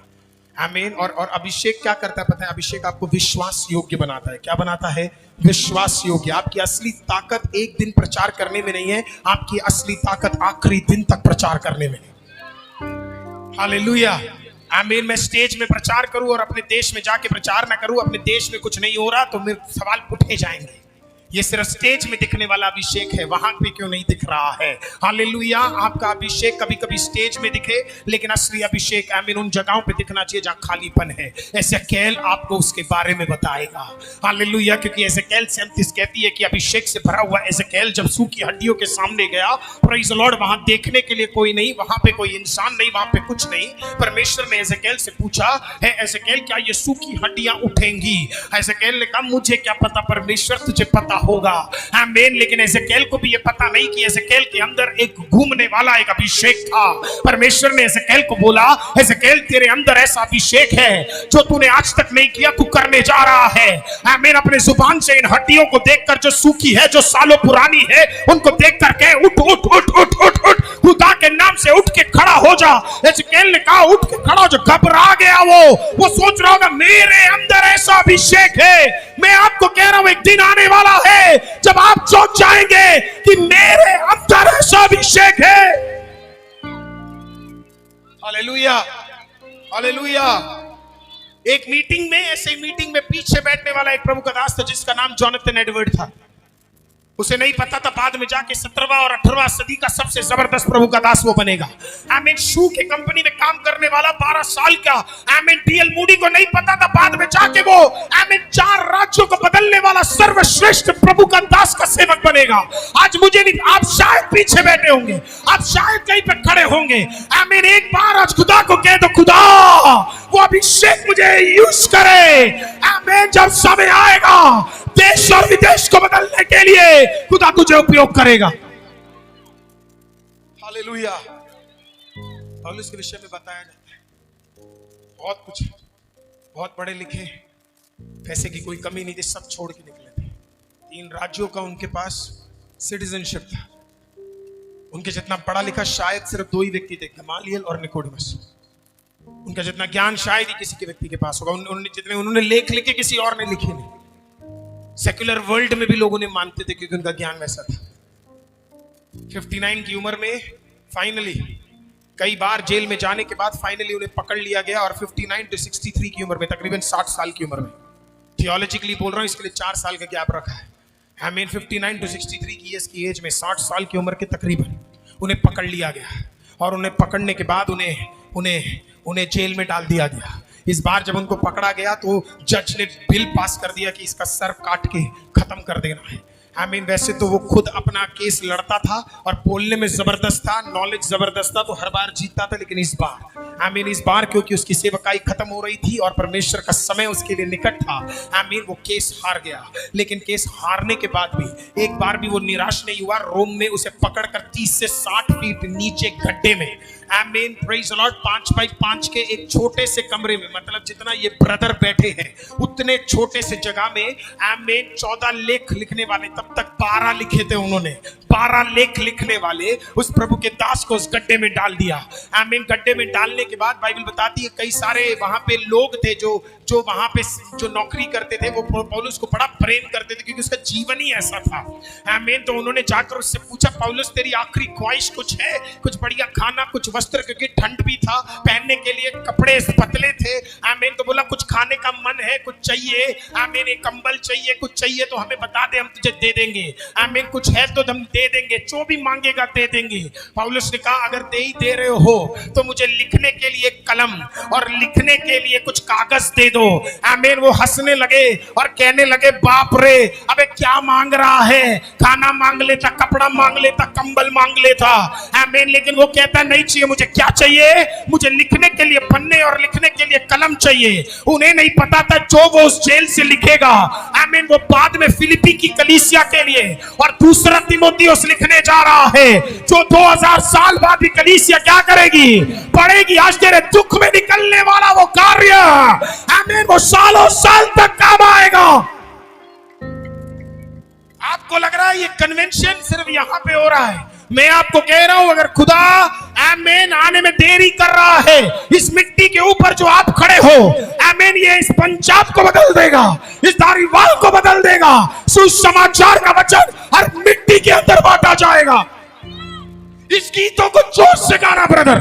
आमीन। और अभिषेक क्या करता है पता है? अभिषेक आपको विश्वास योग्य बनाता है। क्या बनाता है? विश्वास योग्य। आपकी असली ताकत एक दिन प्रचार करने में नहीं है, आपकी असली ताकत आखिरी दिन तक प्रचार करने में है। हालेलुया। आमीन। मैं स्टेज में प्रचार करूं और अपने देश में जाके प्रचार ना करूं, अपने देश में कुछ नहीं हो रहा तो मेरे सवाल उठे जाएंगे, ये सिर्फ स्टेज में दिखने वाला अभिषेक है, वहां पे क्यों नहीं दिख रहा है? हालेलुया। आपका अभिषेक कभी कभी स्टेज में दिखे, लेकिन असली अभिषेक आमीन उन जगहों पे दिखना चाहिए जहां खालीपन है। एजेकेल आपको उसके बारे में बताएगा। हालेलुया। क्योंकि एजेकेल 37 कहती है कि अभिषेक से भरा हुआ एजेकेल जब सूखी हड्डियों के सामने गया, प्रेज़ द लॉर्ड, वहां देखने के लिए कोई नहीं, वहां पे कोई इंसान नहीं, वहां पे कुछ नहीं। परमेश्वर ने एजेकेल से पूछा, है एजेकेल क्या ये सूखी हड्डियां उठेंगी? एजेकेल ने कहा मुझे क्या पता परमेश्वर, तुझे पता होगा। आमीन। लेकिन एजेकेल को भी ये पता नहीं कि एजेकेल के अंदर एक घूमने वाला एक अभिषेक था। परमेश्वर ने एजेकेल को बोला, एजेकेल तेरे अंदर ऐसा अभिषेक है जो तूने आज तक नहीं किया, तू करने जा रहा है। आमीन। अपने जुबान से इन हड्डियों को देखकर जो सूखी है, जो सालों पुरानी है, उनको देख करके उठ उठ उठ उठ उठ उठ, खुदा के नाम से उठ के खड़ा हो जा। एजेकेल ने कहा उठ के खड़ा हो जा। घबरा गया वो सोच रहा होगा मेरे अंदर ऐसा अभिषेक है। मैं आपको कह रहा हूं एक दिन आने वाला है जब आप सोच जाएंगे कि मेरे अंदर ऐसा अभिषेक है। हालेलुया। हालेलुया। एक मीटिंग में, ऐसे मीटिंग में पीछे बैठने वाला एक प्रभु का दास था जिसका नाम जोनाथन एडवर्ड था। उसे नहीं पता था बाद में जाके 17वां और 18वां सदी का सबसे जबरदस्त प्रभु का दास वो बनेगा। आमीन। शू के कंपनी में काम करने वाला 12 साल का, आमीन, डीएल मूडी को नहीं पता था बाद में जाके वो, आमीन, 4 राज्यों को बदलने वाला सर्वश्रेष्ठ प्रभु का दास का सेवक बनेगा। आज मुझे नहीं, आप शायद पीछे बैठे होंगे, आप शायद कहीं पे खड़े होंगे। आमीन। एक बार आज खुदा को कह दो, खुदा वो अभिषेक मुझे यूज करे। आमीन। जब समय आएगा देश और विदेश को बदलने के लिए खुदा तुझे उपयोग करेगा। हालेलुया। पौलुस के विषय में बताया जाता है बहुत कुछ, बहुत पढ़े लिखे, पैसे की कोई कमी नहीं थी, सब छोड़ के निकले थे। 3 राज्यों का उनके पास सिटीजनशिप था। उनके जितना पढ़ा लिखा शायद सिर्फ 2 ही व्यक्ति थे, गमालियल और निकोडिमस। उनका जितना ज्ञान शायद ही किसी के व्यक्ति के पास होगा। जितने उन्होंने लेख लिखे किसी और ने लिखे नहीं। सेक्युलर वर्ल्ड में भी लोग उन्हें मानते थे क्योंकि उनका ज्ञान वैसा था। 59 की उम्र में फाइनली, कई बार जेल में जाने के बाद फाइनली उन्हें पकड़ लिया गया और 59 से 63 की उम्र में, तकरीबन 60 साल की उम्र में, थियोलॉजिकली बोल रहा हूं इसके लिए 4 साल का गैप रखा है। आई मीन 59 से 63 की इयर्स की एज में, 60 साल की उम्र के तकरीबन उन्हें पकड़ लिया गया और उन्हें पकड़ने के बाद उन्हें जेल में डाल दिया गया। इस बार जब उनको पकड़ा गया तो जज ने बिल पास कर दिया कि इसका सर काट के खत्म कर देना है। आमीन। वैसे तो वो खुद अपना केस लड़ता था और बोलने में जबरदस्त था, नॉलेज जबरदस्त था, तो हर बार जीतता था। लेकिन इस बार आमीन, इस बार क्योंकि उसकी सेवकाई खत्म हो रही थी और परमेश्वर का समय उसके लिए निकट था, आमीन, वो केस हार गया। लेकिन केस हारने के बाद भी एक बार भी वो निराश नहीं हुआ। रोम में उसे पकड़कर 30 से 60 फीट नीचे गड्ढे में, आमीन, प्रेज द लॉर्ड, 5 बाई 5 के एक छोटे से कमरे में, मतलब जितना ये ब्रदर बैठे हैं उतने छोटे से जगह में, आमीन, 14 लेख लिखने वाले, तब तक 12 लिखे थे उन्होंने, 12 लेख लिखने वाले उस प्रभु के दास को उस गड्ढे में डाल दिया। आमीन। गड्ढे में डालने के बाद बाइबल बताती है कई सारे वहां पे लोग थे जो वहां पे जो नौकरी करते थे, वो पौलुस को बड़ा प्रेम करते थे क्योंकि उसका जीवन ही ऐसा था। आमीन। तो उन्होंने जाकर उससे पूछा, पौलुस तेरी आखिरी ख्वाहिश कुछ है? कुछ बढ़िया खाना, कुछ वस्त्र, क्योंकि ठंड भी था, पहनने के लिए कपड़े पतले थे। आमीन। तो बोला कुछ खाने का मन है, कुछ चाहिए? आमीन। एक कंबल चाहिए, कुछ चाहिए तो हमें बता दे, हम तुझे दे देंगे। आमीन। कुछ है तो हम दे देंगे, जो भी मांगेगा दे देंगे। पौलुस ने कहा अगर दे ही दे रहे हो तो मुझे लिखने के लिए कलम और लिखने के लिए कुछ कागज दे दो। आमीन। वो हंसने लगे और कहने लगे बाप रे, अबे क्या मांग रहा है? खाना मांग लेता, कपड़ा मांग लेता, कंबल मांग लेता। आमीन। लेकिन वो कहता नहीं चाहिए, मुझे क्या चाहिए? मुझे लिखने के लिए पन्ने और लिखने के लिए कलम चाहिए। उन्हें नहीं पता था जो वो उस जेल से लिखेगा, आमीन, वो बाद में फिलिपी की कलीसिया के लिए और दूसरा तीमुथियुस लिखने जा रहा है, जो 2000 साल बाद भी कलीसिया क्या करेगी? पढ़ेगी। आज तेरे दुख में निकलने वाला वो कार्य, आमीन, वो सालों साल तक काम आएगा। आपको लग रहा है ये कन्वेंशन सिर्फ यहां पे हो रहा है? मैं आपको कह रहा हूं, अगर खुदा आमीन आने में देरी कर रहा है, इस मिट्टी के ऊपर जो आप खड़े हो, आमीन, ये इस पंजाब को बदल देगा, इस धारीवाल को बदल देगा। सुसमाचार का वचन हर मिट्टी के अंदर बांटा जाएगा। इस गीतों को जोर से गाना ब्रदर,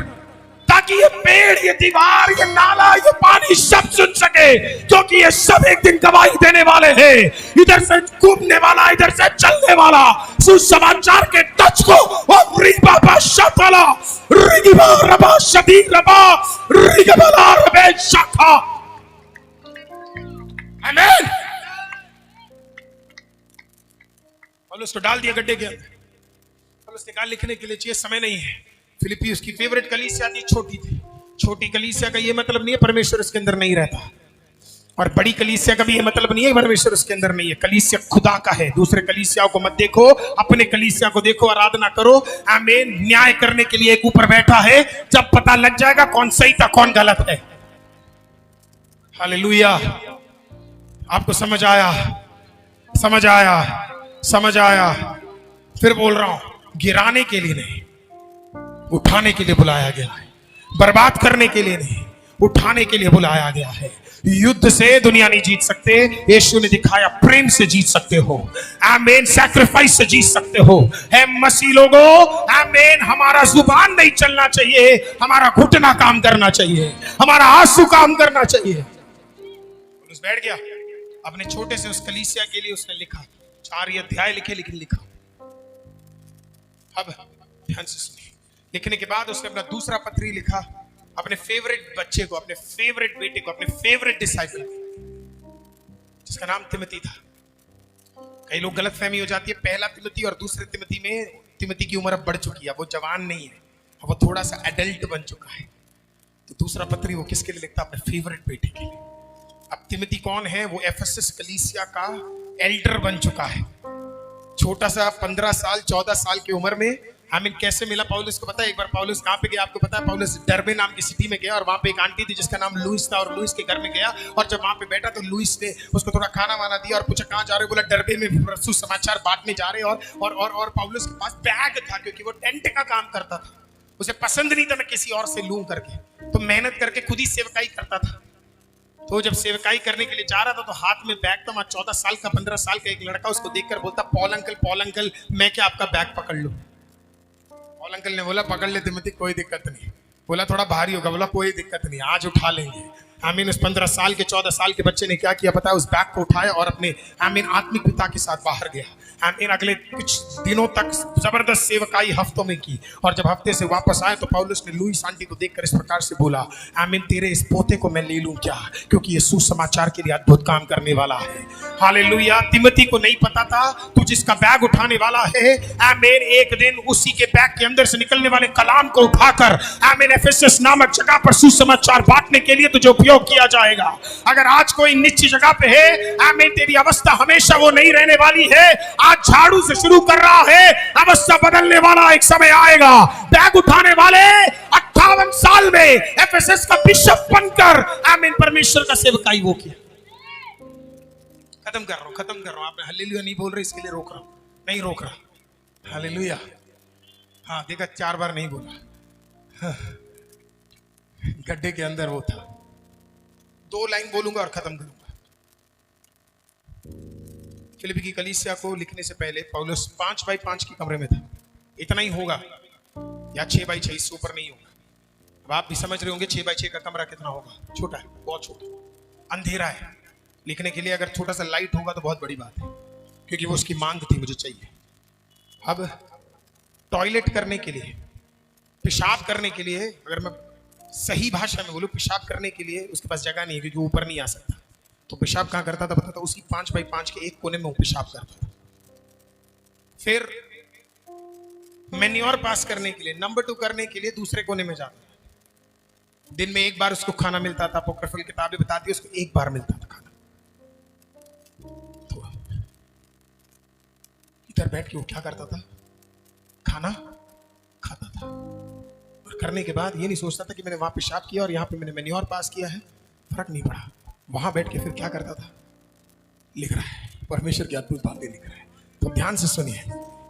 ताकि ये पेड़, ये दीवार, ये नाला, ये पानी सब सुन सके, क्योंकि ये सब एक दिन गवाही देने वाले हैं। इधर से घूमने वाला, इधर से चलने वाला, सुसमाचार के टच को और रिबाबा शतला रिगिबा रबा शदी रबा रिगबला रबे शाखा। आमीन। पौलुस को डाल दिया गड्ढे के अंदर। पौलुस ने कहा लिखने के लिए चाहिए, समय नहीं है। फिलिपी उसकी फेवरेट कलीसिया थी, छोटी थी। छोटी कलीसिया का ये मतलब नहीं है परमेश्वर उसके अंदर नहीं रहता, और बड़ी कलीसिया का भी ये मतलब नहीं है परमेश्वर उसके अंदर नहीं है। कलीसिया खुदा का है। दूसरे कलीसियाओं को मत देखो, अपने कलीसिया को देखो, आराधना करो। आमीन। न्याय करने के लिए एक ऊपर बैठा है, जब पता लग जाएगा कौन सही था कौन गलत है। हालेलुया। आपको समझ आया? समझ आया? समझ आया? फिर बोल रहा हूं, गिराने के लिए नहीं, उठाने के लिए बुलाया गया है। बर्बाद करने के लिए नहीं, उठाने के लिए बुलाया गया है। युद्ध से दुनिया नहीं जीत सकते, यीशु ने दिखाया प्रेम से जीत सकते हो। आमीन। सैक्रिफाइस से जीत सकते हो। है मसीह लोगों, आमीन, हमारा जुबान नहीं चलना चाहिए, हमारा घुटना काम करना चाहिए, हमारा आंसू काम करना चाहिए। उस बैठ गया अपने छोटे से उस कलीसिया के लिए, उसने लिखा 4 अध्याय लिखे, लेकिन लिखा। अब ध्यान से सुनिए। लिखने के बाद उसने अपना दूसरा पत्री लिखा अपने फेवरेट बच्चे को, अपने फेवरेट बेटे को, अपने फेवरेट डिसाइपल, जिसका नाम तिमोथी था। कई लोग गलत फहमी हो जाती है, पहला तिमोथी और दूसरे तिमोथी में तिमोथी की उम्र अब बढ़ चुकी है, वो जवान नहीं है, वो थोड़ा सा एडल्ट बन चुका है। तो दूसरा पत्री वो किसके लिए लिखता? अपने फेवरेट बेटे के लिए। अब तिमोथी कौन है? वो एफेसस कलीसिया का एल्डर बन चुका है। छोटा सा 15 साल 14 साल की उम्र में। आमीन। कैसे मिला पौलुस को पता है? एक बार पौलुस कहां पे गया आपको पता है? पौलुस डर्बे नाम की सिटी में गया और वहां पे एक आंटी थी जिसका नाम लुइस था, और लुइस के घर में गया, और जब वहां पे बैठा तो लुइस ने उसको थोड़ा खाना वाना दिया और पूछा कहां जा रहे हो? बोला डर्बे में सुसमाचार बांटने जा रहे। और पौलुस के पास बैग था, क्योंकि वो टेंट का काम करता था। उसे पसंद नहीं था मैं किसी और से लूं करके, तो मेहनत करके खुद ही सेवकाई करता था। तो जब सेवकाई करने के लिए जा रहा था तो हाथ में बैग था। 14 साल का 15 साल का एक लड़का उसको देखकर बोलता, पॉल अंकल, मैं क्या आपका बैग पकड़ लूं? पॉल अंकल ने बोला पकड़ ले तिमोथी, कोई दिक्कत नहीं। बोला थोड़ा भारी होगा, बोला कोई दिक्कत नहीं, आज उठा लेंगे। आमीन। उस 15 साल के 14 साल के बच्चे ने क्या किया पता है? उस बैग को उठाया और अपने आमीन आत्मिक पिता के साथ बाहर गया। आमीन। अगले कुछ दिनों तक जबरदस्त सेवकाई हफ्तों में की, और जब हफ्ते से वापस आए तो पौलुस ने लुईस आंटी को देखकर इस प्रकार से बोला, आमीन, तेरे इस पोते को मैं ले लूं क्या? क्योंकि ये सुसमाचार के लिए अद्भुत काम करने वाला है। हालेलुया। तिमोथी को नहीं पता था तू जिसका बैग उठाने वाला है, आमीन, एक दिन उसी के बैग के अंदर से निकलने वाले कलाम को उठाकर आमीन एफेसस नामक जगह पर सुसमाचार बांटने के लिए तुझे उपयोग किया जाएगा। अगर आज कोई निश्चित जगह पे है, आमीन, तेरी अवस्था हमेशा वो नहीं रहने वाली है। आज झाड़ू से शुरू कर रहा है, अवस्था बदलने वाला एक समय आएगा। बैग उठाने वाले 58 साल में एफेसस का बिशप बनकर आमीन परमेश्वर का सेवकाई वो किया। खत्म कर रहा हूं। आप हालेलुया नहीं बोल रहे, इसके लिए रोक रहा हूं, नहीं रोक रहा। हालेलुया। हाँ देखा, 4 बार नहीं बोला। हाँ। गड्ढे के अंदर वो था। 2 लाइन बोलूंगा और खत्म करूंगा। फिलिप्पी की कलीसिया को लिखने से पहले पौलुस 5x5 के कमरे में था। इतना ही होगा या 6x6, इससे ऊपर नहीं होगा। अब आप भी समझ रहे होंगे 6x6 का कमरा कितना होगा। छोटा है, बहुत छोटा, अंधेरा है। लिखने के लिए अगर छोटा सा लाइट होगा तो बहुत बड़ी बात है, क्योंकि वो उसकी मांग थी, मुझे चाहिए। अब टॉयलेट करने के लिए, पेशाब करने के लिए, अगर मैं सही भाषा में बोलूं, पेशाब करने के लिए उसके पास जगह नहीं है, क्योंकि ऊपर नहीं आ सकता। तो पेशाब कहाँ करता था पता था? उसी 5x5 के एक कोने में वो पेशाब करता था। फिर मैन्योर पास करने के लिए, नंबर 2 करने के लिए दूसरे कोने में जाता था। दिन में 1 बार उसको खाना मिलता था। अपोक्रिफल किताबें बताती है उसको 1 बार मिलता था खाना। तो इधर बैठ के वो क्या करता था? खाना खाता था। और करने के बाद ये नहीं सोचता था कि मैंने वहां पेशाब किया और यहाँ पे मैंने मैन्योर पास किया है, फर्क नहीं पड़ा। वहां बैठ के फिर क्या करता था? लिख रहा है, परमेश्वर की अद्भुत बातें लिख रहा है। तो ध्यान से सुनिए,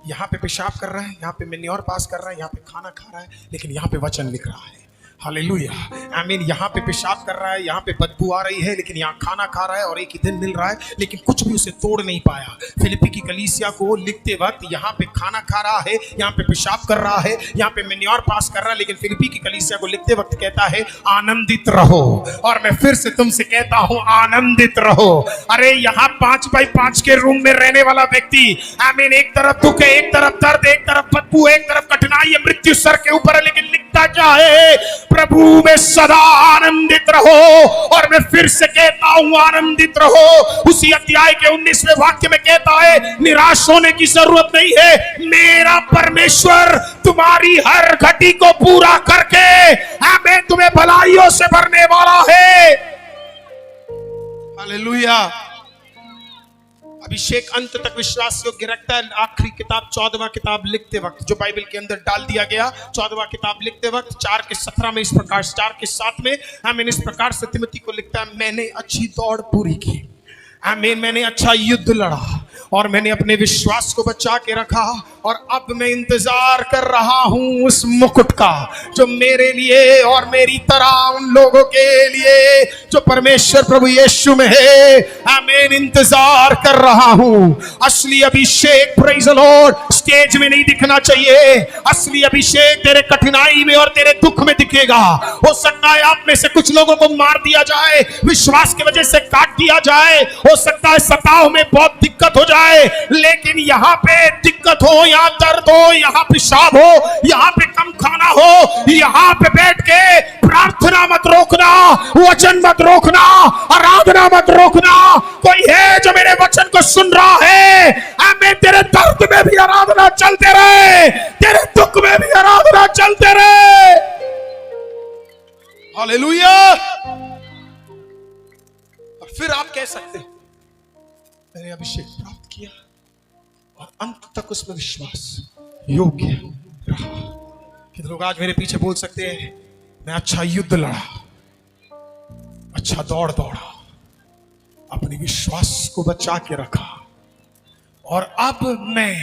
यहाँ पे पेशाब कर रहा है, यहाँ पे मैन्योर पास कर रहा है, यहाँ पे खाना खा रहा है, लेकिन यहाँ पे वचन लिख रहा है। हालेलुया, आमीन। यहाँ पे पेशाब कर रहा है, यहाँ पे बदबू आ रही है, लेकिन यहाँ खाना खा रहा है और एक ही दिन मिल रहा है, लेकिन कुछ भी उसे तोड़ नहीं पाया। फिलिप्पी की कलीसिया को लिखते वक्त यहाँ पे खाना खा रहा है, यहाँ पे पेशाब कर रहा है, यहाँ पे मैन्योर पास कर रहा है, लेकिन फिलिप्पी की कलीसिया को लिखते वक्त कहता है आनंदित रहो। और मैं फिर से तुमसे कहता हूँ आनंदित रहो। अरे यहाँ 5x5 के रूम में रहने वाला व्यक्ति, आमीन, एक तरफ दुख है, एक तरफ दर्द, एक तरफ बदबू, एक तरफ कठिनाई है, मृत्यु सर के ऊपर है, लेकिन लिखता क्या है? प्रभु में सदा आनंदित रहो। और मैं फिर से कहता हूं आनंदित रहो। उसी अध्याय के 19वें वाक्य में कहता है निराश होने की जरूरत नहीं है, मेरा परमेश्वर तुम्हारी हर घटी को पूरा करके हमें तुम्हें भलाइयों से भरने वाला है। हालेलुया। अभिषेक अंत तक विश्वास योग्य रखता है। आखिरी किताब 14वां किताब लिखते वक्त, जो बाइबल के अंदर डाल दिया गया, 14वां किताब लिखते वक्त 4:17 में इस प्रकार, 4:7 में आमीन इस प्रकार से तिमोथी को लिखता है, मैंने अच्छी दौड़ पूरी की, आमीन, मैंने अच्छा युद्ध लड़ा और मैंने अपने विश्वास को बचा के रखा, और अब मैं इंतजार कर रहा हूं उस मुकुट का जो मेरे लिए और मेरी तरह उन लोगों के लिए जो परमेश्वर प्रभु यीशु में है, आमीन, इंतजार कर रहा हूं। असली अभिषेक, प्रेज़ द लॉर्ड, स्टेज में नहीं दिखना चाहिए। असली अभिषेक तेरे कठिनाई में और तेरे दुख में दिखेगा। हो सकता है आप में से कुछ लोगों को मार दिया जाए, विश्वास की वजह से काट दिया जाए, हो सकता है सताव में बहुत दिक्कत हो जाए, लेकिन यहाँ पे दिक्कत हो, यहाँ दर्द हो, यहाँ पेशाब हो, यहाँ पे कम खाना हो, यहाँ पे बैठ के प्रार्थना मत रोकना, वचन मत रोकना, आराधना मत रोकना। कोई है जो मेरे वचन को सुन रहा है? हमें तेरे दर्द में भी आराधना चलते रहे, तेरे दुख में भी आराधना चलते रहे। हालेलुया। और फिर आप कह सकते हैं मैंने अभिषेक प्राप्त किया और अंत तक उसमें विश्वास योग्य रहा। कितने लोग आज मेरे पीछे बोल सकते हैं मैं अच्छा युद्ध लड़ा, अच्छा दौड़ दौड़ा, अपने विश्वास को बचा के रखा, और अब मैं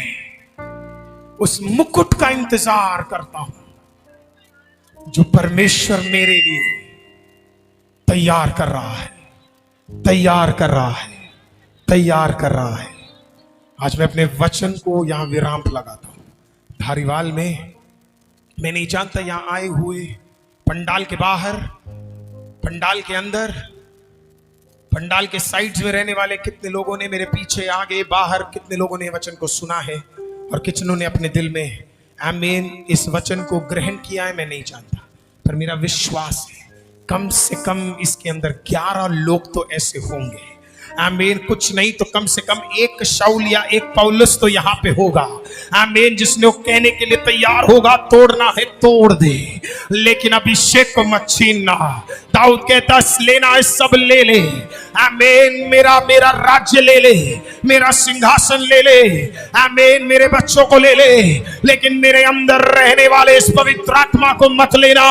उस मुकुट का इंतजार करता हूं जो परमेश्वर मेरे लिए तैयार कर रहा है, तैयार कर रहा है, तैयार कर रहा है। आज मैं अपने वचन को यहां विराम लगाता हूं। धारीवाल में मैं नहीं जानता यहां आए हुए पंडाल के बाहर पंडाल के अंदर, पंडाल के साइड्स में रहने वाले कितने लोगों ने, मेरे पीछे आगे बाहर कितने लोगों ने वचन को सुना है और कितनों ने अपने दिल में आमीन इस वचन को ग्रहण किया है, मैं नहीं जानता, पर मेरा विश्वास है कम से कम इसके अंदर 11 लोग तो ऐसे होंगे, आमीन, कुछ नहीं तो कम से कम एक शाऊल या एक पौलुस तो यहाँ पे होगा, आमीन, जिसने वो कहने के लिए तैयार होगा तोड़ना है तोड़ दे, लेकिन अभिषेक को मत छीनना। दाऊद कहता लेना है सब ले ले, आमीन, मेरा राज्य ले ले, मेरा सिंहासन ले ले, आमीन, मेरे बच्चों को ले ले, लेकिन मेरे अंदर रहने वाले इस पवित्र आत्मा को मत लेना।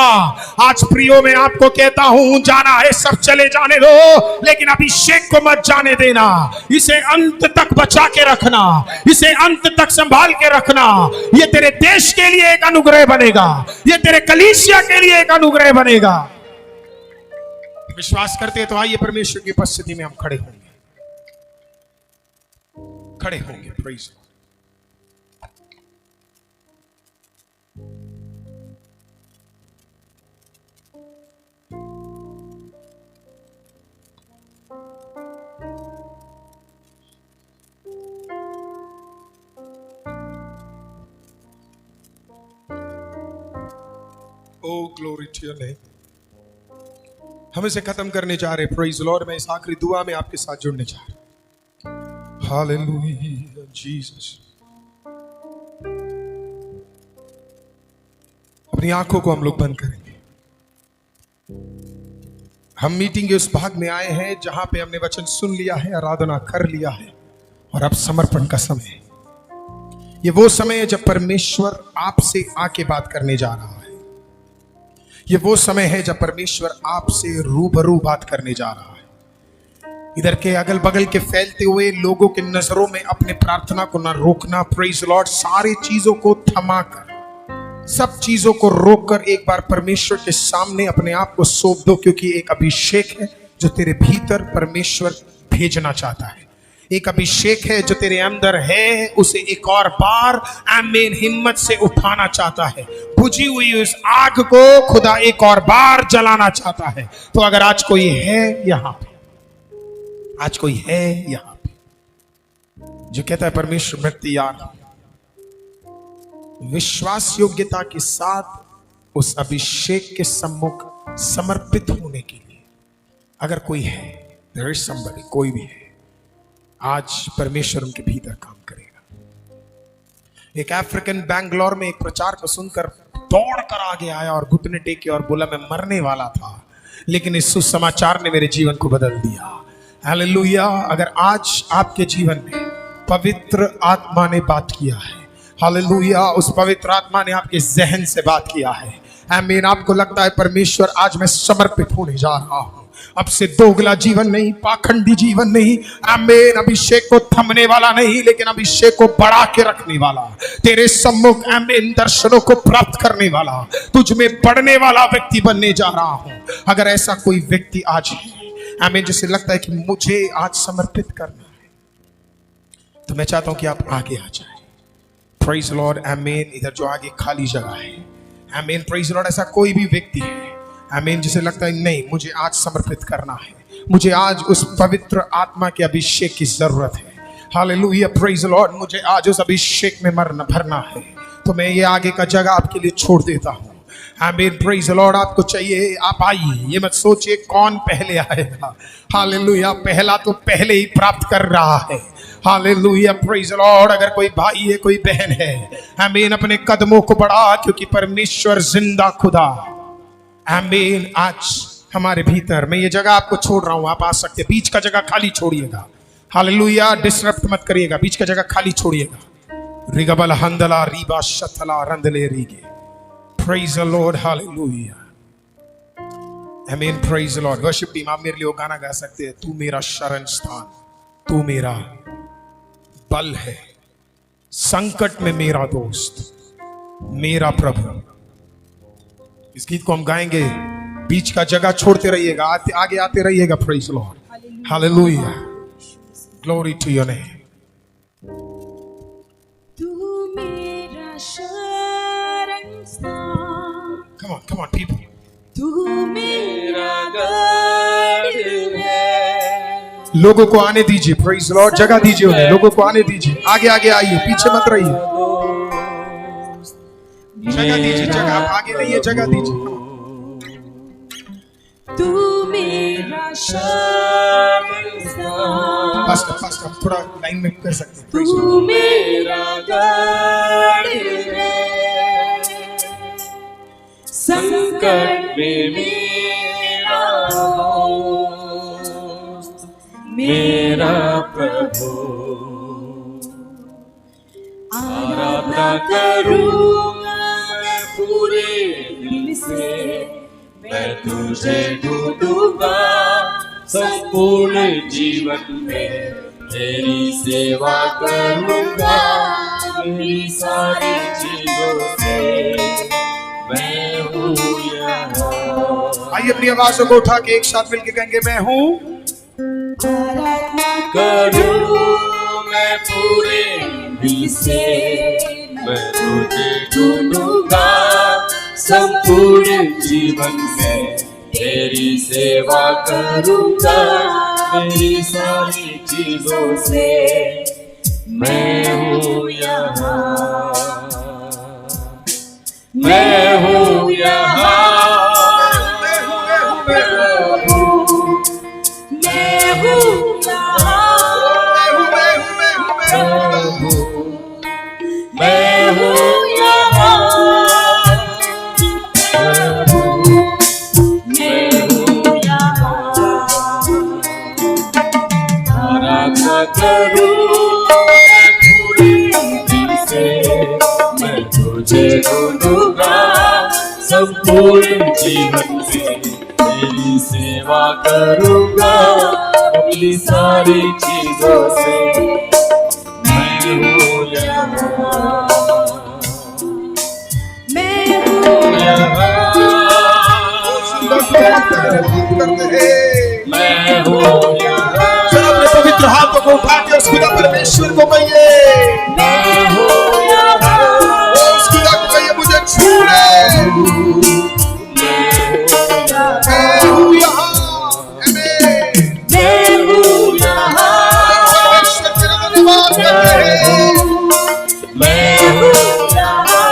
आज प्रियो मैं आपको कहता हूं, जाना है सब चले जाने दो, लेकिन अभिषेक को मत जाने देना, इसे अंत तक बचा के रखना, इसे अंत तक संभाल के रखना। ये तेरे देश के लिए एक अनुग्रह बनेगा, ये तेरे कलीसिया के लिए एक अनुग्रह बनेगा। विश्वास करते हैं तो आइए परमेश्वर की उपस्थिति में हम खड़े होंगे, खड़े होंगे। Praise Oh, glory to your name. हम इसे खत्म करने जा रहे। प्रेज़ लॉर्ड, मैं इस आखिरी दुआ में आपके साथ जुड़ने जा रहा। Hallelujah Jesus. अपनी आंखों को हम लोग बंद करेंगे। हम मीटिंग के उस भाग में आए हैं जहां पे हमने वचन सुन लिया है, आराधना कर लिया है, और अब समर्पण का समय है। ये वो समय है जब परमेश्वर आपसे आके बात करने जा रहा है। ये वो समय है जब परमेश्वर आपसे रूबरू बात करने जा रहा है। इधर के अगल बगल के फैलते हुए लोगों के नजरों में अपने प्रार्थना को ना रोकना। प्रेज़ लॉर्ड, सारी चीजों को थमाकर, सब चीजों को रोककर एक बार परमेश्वर के सामने अपने आप को सौंप दो, क्योंकि एक अभिषेक है जो तेरे भीतर परमेश्वर भेजना चाहता है। एक अभिषेक है जो तेरे अंदर है, उसे एक और बार आमीन हिम्मत से उठाना चाहता है। बुझी हुई उस आग को खुदा एक और बार जलाना चाहता है। तो अगर आज कोई है यहां पे, आज कोई है यहां पे जो कहता है परमेश्वर मैं तैयार हूं, विश्वास योग्यता के साथ उस अभिषेक के सम्मुख समर्पित होने के लिए, अगर कोई है, there is somebody, कोई भी है, आज परमेश्वर उनके भीतर काम करेगा। एक अफ्रीकन बैंगलोर में एक प्रचार को सुनकर दौड़ कर आगे आया और घुटने टेके और बोला मैं मरने वाला था, लेकिन इस सुसमाचार ने मेरे जीवन को बदल दिया। हालेलुया। अगर आज आपके जीवन में पवित्र आत्मा ने बात किया है, हालेलुया, उस पवित्र आत्मा ने आपके जहन से बात किया है, आमीन, आपको लगता है परमेश्वर आज मैं समर्पित होने जा रहा हूं, अब से दोगला जीवन नहीं, पाखंडी जीवन नहीं, आमीन, अभिषेक को थमने वाला नहीं, लेकिन अभिषेक को बढ़ा के रखने वाला, तेरे सम्मुख आमीन दर्शनों को प्राप्त करने वाला, तुझ में बढ़ने वाला व्यक्ति बनने जा रहा हूं। अगर ऐसा कोई व्यक्ति आज है, आमीन, जिसे लगता है कि मुझे आज समर्पित करना है, तो मैं चाहता हूं कि आप आगे आ जाए। प्रेज़ लॉर्ड, आमीन। इधर जो आगे खाली जगह है, आमीन, प्रेज़ लॉर्ड, ऐसा कोई भी व्यक्ति है, आमीन, जिसे लगता है नहीं मुझे आज समर्पित करना है, मुझे आज उस पवित्र आत्मा के अभिषेक की जरूरत है, हालेलुया, प्रेज़ लॉर्ड, मुझे आज उस अभिषेक में भरना है, तो मैं ये आगे का जगह आपके लिए छोड़ देता हूँ। आमीन, प्रेज़ लॉर्ड, आपको चाहिए आप आइए, ये मत सोचिए कौन पहले आएगा, हालेलुया, पहला तो पहले ही प्राप्त कर रहा है, हालेलुया, प्रेज़ लॉर्ड। अगर कोई भाई है, कोई बहन है, आमीन, अपने कदमों को बढ़ा, क्योंकि परमेश्वर जिंदा खुदा, आमीन, आज हमारे भीतर, मैं ये जगह आपको छोड़ रहा हूं, आप आ सकते, बीच का जगह खाली छोड़िएगा, हालेलुया, डिस्टर्ब मत करिएगा, बीच का जगह खाली छोड़िएगा। रिगबल हंदला रीबा शतला रंदले रीगे, praise the lord, hallelujah, amen, praise the lord. Worship team, आप मेरे लिए वो गाना गा सकते हैं, तू मेरा शरण स्थान, तू मेरा बल है, संकट में मेरा दोस्त, मेरा प्रभु। इस गीत को हम गाएंगे, बीच का जगह छोड़ते रहिएगा, आगे आते रहिएगा। Praise Lord, hallelujah, glory to your name. तू मेरा शरण स्थान, Come on, people. तू मेरा गढ़ है। लोगों को आने दीजिए, प्रेज लॉर्ड, जगह दीजिए उन्हें, लोगों को आने दीजिए, आगे आगे आइए, पीछे मत रहिए, जगह दीजिए, जगह, आप आगे नहीं है, जगह दीजिए। तू मेरा शर्मसार, फास्ट थोड़ा लाइन में कर सकते हैं। तू मेरा गढ़ है, संकट में मेरा दोस्त, मेरा प्रभु। आराधना करूंगा मैं पूरे दिल से, मैं तुझे ढूंढूंगा संपूर्ण जीवन में, तेरी सेवा करूंगा मेरी सारी चीजों से, मैं हूँ यहाँ। आइए अपनी आवाज़ों को उठा के एक साथ मिलके कहेंगे, मैं हूँ। आराधना करूं मैं पूरे दिल से, मैं तुझे ढूंढूंगा संपूर्ण जीवन में, तेरी सेवा करूंगा मेरी सारी चीजों से, मैं हूँ यहाँ, मैं हूँ यहाँ, मैं हूँ यहाँ, मैं हूँ यहाँ, मैं हूँ यहाँ। आराधना करूं मैं पूरे दिल से, मैं तुझे ढूंढूंगा संपूर्ण जीवन में, तेरी सेवा करूंगा अपनी सारी चीजों से, मैं हूँ यहाँ, मैं हूँ यहाँ, मैं हूँ यहाँ। अपने पवित्र हाथों को उठा के उस खुदा परमेश्वर को कहिए, मैं हूँ यहाँ, उस खुदा को कहिए, मुझे छू ले, मैं हूँ यहाँ, मैं हूँ यहाँ, परमेश्वर तेरा धन्यवाद करते हैं, मैं हूँ यहाँ,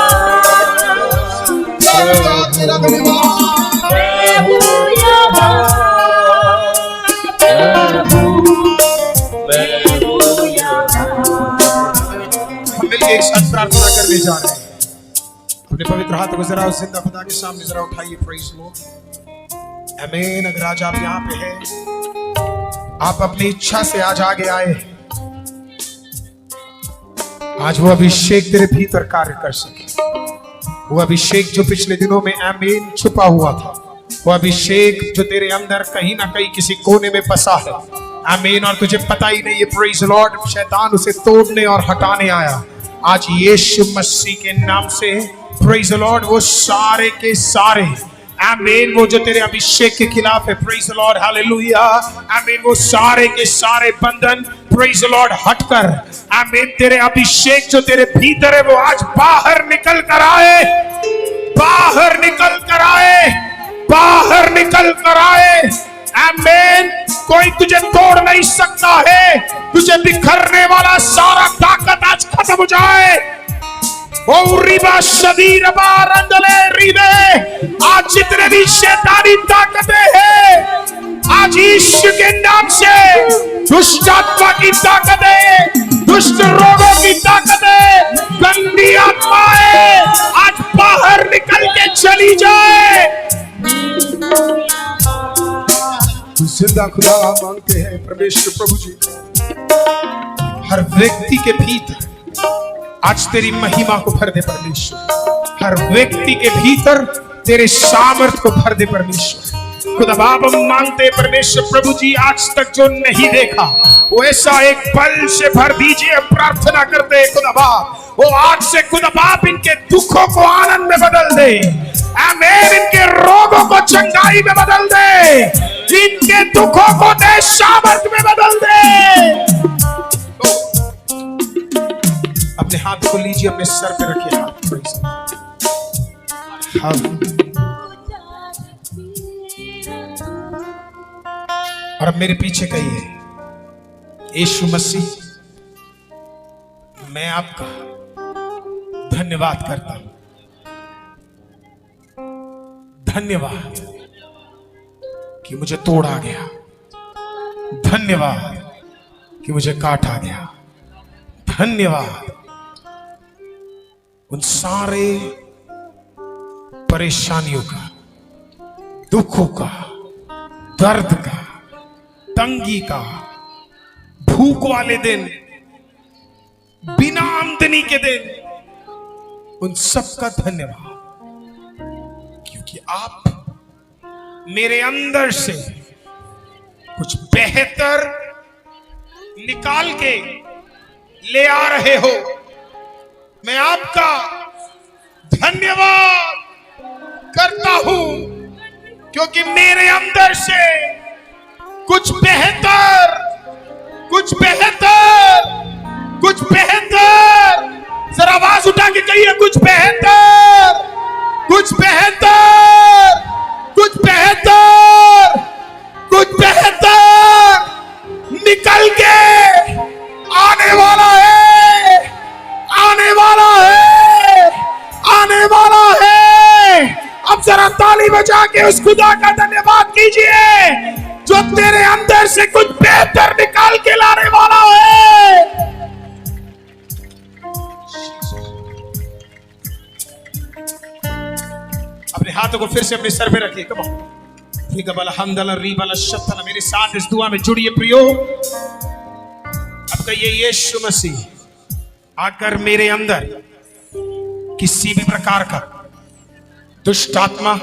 तेरा धन्यवाद। मैं हूँ यहाँ, मैं हूँ यहाँ। हम मिलके एक साथ प्रार्थना करने जा रहे हैं। अपने पवित्र हाथों को जरा उस जिंदा खुदा के सामने जरा उठाइए, प्रेज लॉर्ड, आमीन। अगर आज आप यहाँ पे हैं, आप अपनी इच्छा से आज आगे आए, आज वो अभिषेक तेरे भीतर कार्य कर सके, वो अभिषेक जो पिछले दिनों में आमीन छुपा हुआ था, वो अभिषेक जो तेरे अंदर कहीं ना कहीं किसी कोने में बसा है, आमीन, और तुझे पता ही नहीं है, प्रेज लॉर्ड, शैतान उसे तोड़ने और हटाने आया। आज यीशु मसीह के नाम से प्रेज लॉर्ड वो सारे के सारे आमीन, वो जो तेरे अभिषेक के खिलाफ है, प्रेज लॉर्ड, हालेलुया, आमीन, वो सारे के सारे बंधन प्रेज लॉर्ड हटकर, आमीन, तेरे अभिषेक जो तेरे भीतर है वो आज बाहर निकल कर आए, बाहर निकल कर आए, बाहर निकल कर आए, आमीन। कोई तुझे तोड़ नहीं सकता है, तुझे बिखरने वाला सारा ताकत आज खत्म हो जाए। ओ रिबा शदीर बारंदले रिबे, आज जितने भी शैतानी ताकतें हैं, आज यीशु के नाम से दुष्ट आत्मा की ताकतें, दुष्ट रोगों की ताकतें, गंदी आत्माएं आज बाहर निकल के चली जाए। जिंदा खुदा मांगते हैं परमेश्वर प्रभु जी, हर व्यक्ति के भीतर आज तेरी महिमा को भर दे परमेश्वर, हर व्यक्ति के भीतर तेरे सामर्थ को भर दे परमेश्वर। खुदा बाप हम मांगते परमेश्वर प्रभु जी, आज तक जो नहीं देखा वो ऐसा एक पल से भर दीजिए, प्रार्थना करते हैं खुदा बाप, वो आज से खुदा बाप इनके दुखों को आनंद में बदल दे, आमीन, इनके रोगों को चंगाई में बदल दे, इनके दुखों को दे सामर्थ में बदल दे। अपने हाथ को लीजिए, अपने सर पे रखिए हाथ, और अब मेरे पीछे कहिए, यीशु मसीह, मैं आपका धन्यवाद करता हूं। धन्यवाद कि मुझे तोड़ा गया, धन्यवाद कि मुझे काटा गया, धन्यवाद उन सारे परेशानियों का, दुखों का, दर्द का, तंगी का, भूख वाले दिन, बिना आमदनी के दिन, उन सब का धन्यवाद, क्योंकि आप मेरे अंदर से कुछ बेहतर निकाल के ले आ रहे हो। मैं आपका धन्यवाद करता हूं, क्योंकि मेरे अंदर से कुछ बेहतर, कुछ बेहतर, कुछ बेहतर, जरा आवाज उठा के कहिए, कुछ बेहतर, कुछ बेहतर, कुछ बेहतर, कुछ बेहतर निकल के आने वाला है, आने वाला है, आने वाला है। अब जरा ताली बजा के उस खुदा का धन्यवाद कीजिए जो तेरे अंदर से कुछ बेहतर निकाल के लाने वाला है। अपने हाथों को फिर से अपने सर पे रखिए। कम ऑन, मेरे साथ इस दुआ में जुड़िए प्रियो। अब कहिए, यीशु मसीह, आकर मेरे अंदर किसी भी प्रकार का दुष्ट आत्मा,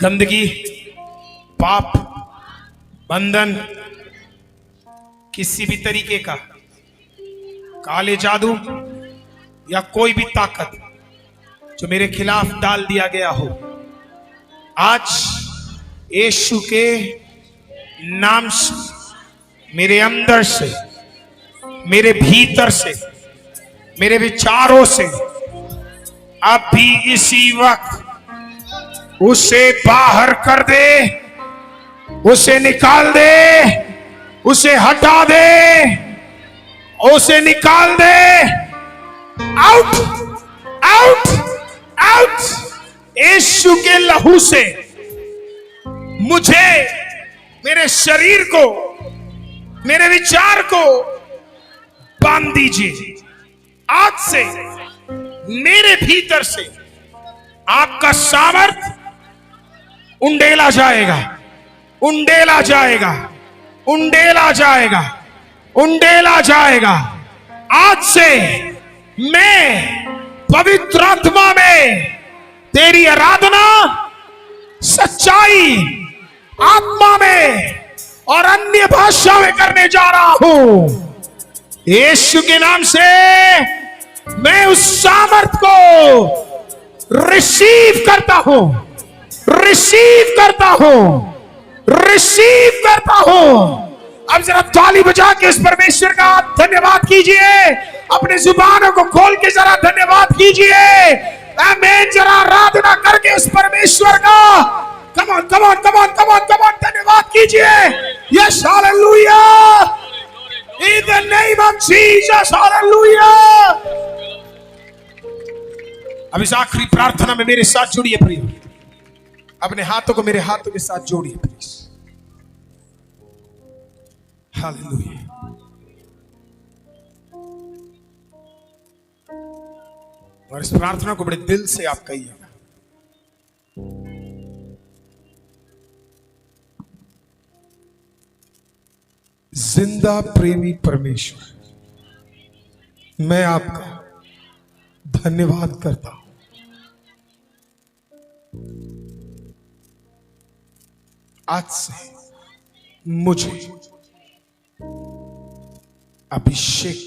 गंदगी, पाप, बंधन, किसी भी तरीके का काले जादू या कोई भी ताकत जो मेरे खिलाफ डाल दिया गया हो, आज यीशु के नाम से मेरे अंदर से, मेरे भीतर से, मेरे विचारों से अब भी इसी वक्त उसे बाहर कर दे, उसे निकाल दे, उसे हटा दे, उसे निकाल दे। Out, out, out. यीशु के लहू से मुझे, मेरे शरीर को, मेरे विचार को बांध दीजिए। आज से मेरे भीतर से आपका सामर्थ उंडेला जाएगा, उंडेला जाएगा, उंडेला जाएगा, उंडेला जाएगा। आज से मैं पवित्र आत्मा में तेरी आराधना सच्चाई आत्मा में और अन्य भाषा में करने जा रहा हूं। यीशु के नाम से मैं उस सामर्थ को रिसीव करता हूं, रिसीव करता हूं, रिसीव करता हूं। अब जरा ताली बजा के इस परमेश्वर का धन्यवाद कीजिए। अपने जुबानों को खोल के जरा धन्यवाद कीजिए। आमीन। जरा आराधना करके उस परमेश्वर का come on, come on, come on, come on, come on धन्यवाद कीजिए। Yes, hallelujah, in the name of Jesus, hallelujah. अब इस आखिरी प्रार्थना में मेरे साथ जुड़िए प्रिय। अपने हाथों को मेरे हाथों के साथ जोड़िए प्लीज। हालेलुया। और इस प्रार्थना को बड़े दिल से आप कहिएगा। जिंदा प्रेमी परमेश्वर, मैं आपका धन्यवाद करता हूं। आज से मुझे अभिषेक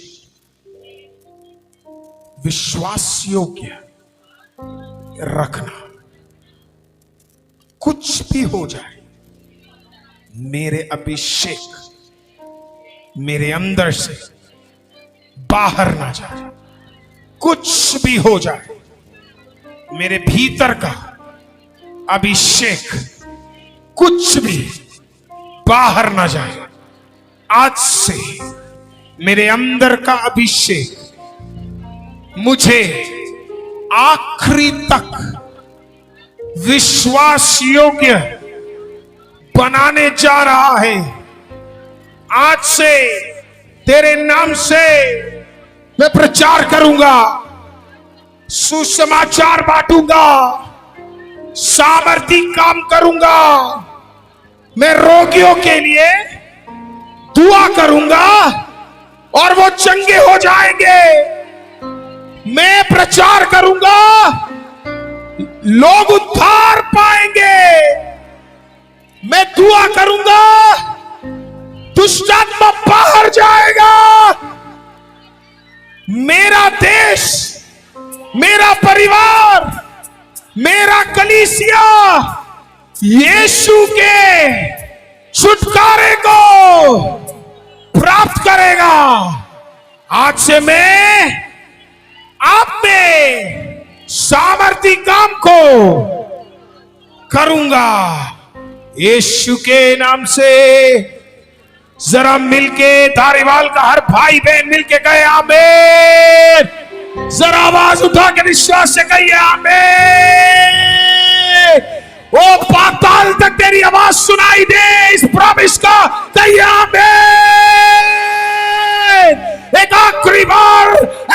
विश्वास योग्य रखना। कुछ भी हो जाए, मेरे अभिषेक मेरे अंदर से बाहर ना जाए। कुछ भी हो जाए, मेरे भीतर का अभिषेक कुछ भी बाहर ना जाए। आज से मेरे अंदर का अभिषेक मुझे आखिरी तक विश्वास योग्य बनाने जा रहा है। आज से तेरे नाम से मैं प्रचार करूंगा, सुसमाचार बांटूंगा, सामर्थी काम करूंगा, मैं रोगियों के लिए दुआ करूंगा और वो चंगे हो जाएंगे। मैं प्रचार करूंगा, लोग उद्धार पाएंगे। मैं दुआ करूंगा, दुष्ट आत्मा बाहर जाएगा। मेरा देश, मेरा परिवार, मेरा कलीसिया यीशु के छुटकारे को प्राप्त करेगा। आज से मैं आप में सामर्थी काम को करूंगा यीशु के नाम से। जरा मिलके धारीवाल का हर भाई बहन मिलके कहे आमीन। जरा आवाज उठा के विश्वास से कहिए आमीन। ओ पाताल तक तेरी आवाज सुनाई दे इस प्रॉमिस का, कहिए आमीन। एक आखिरी बार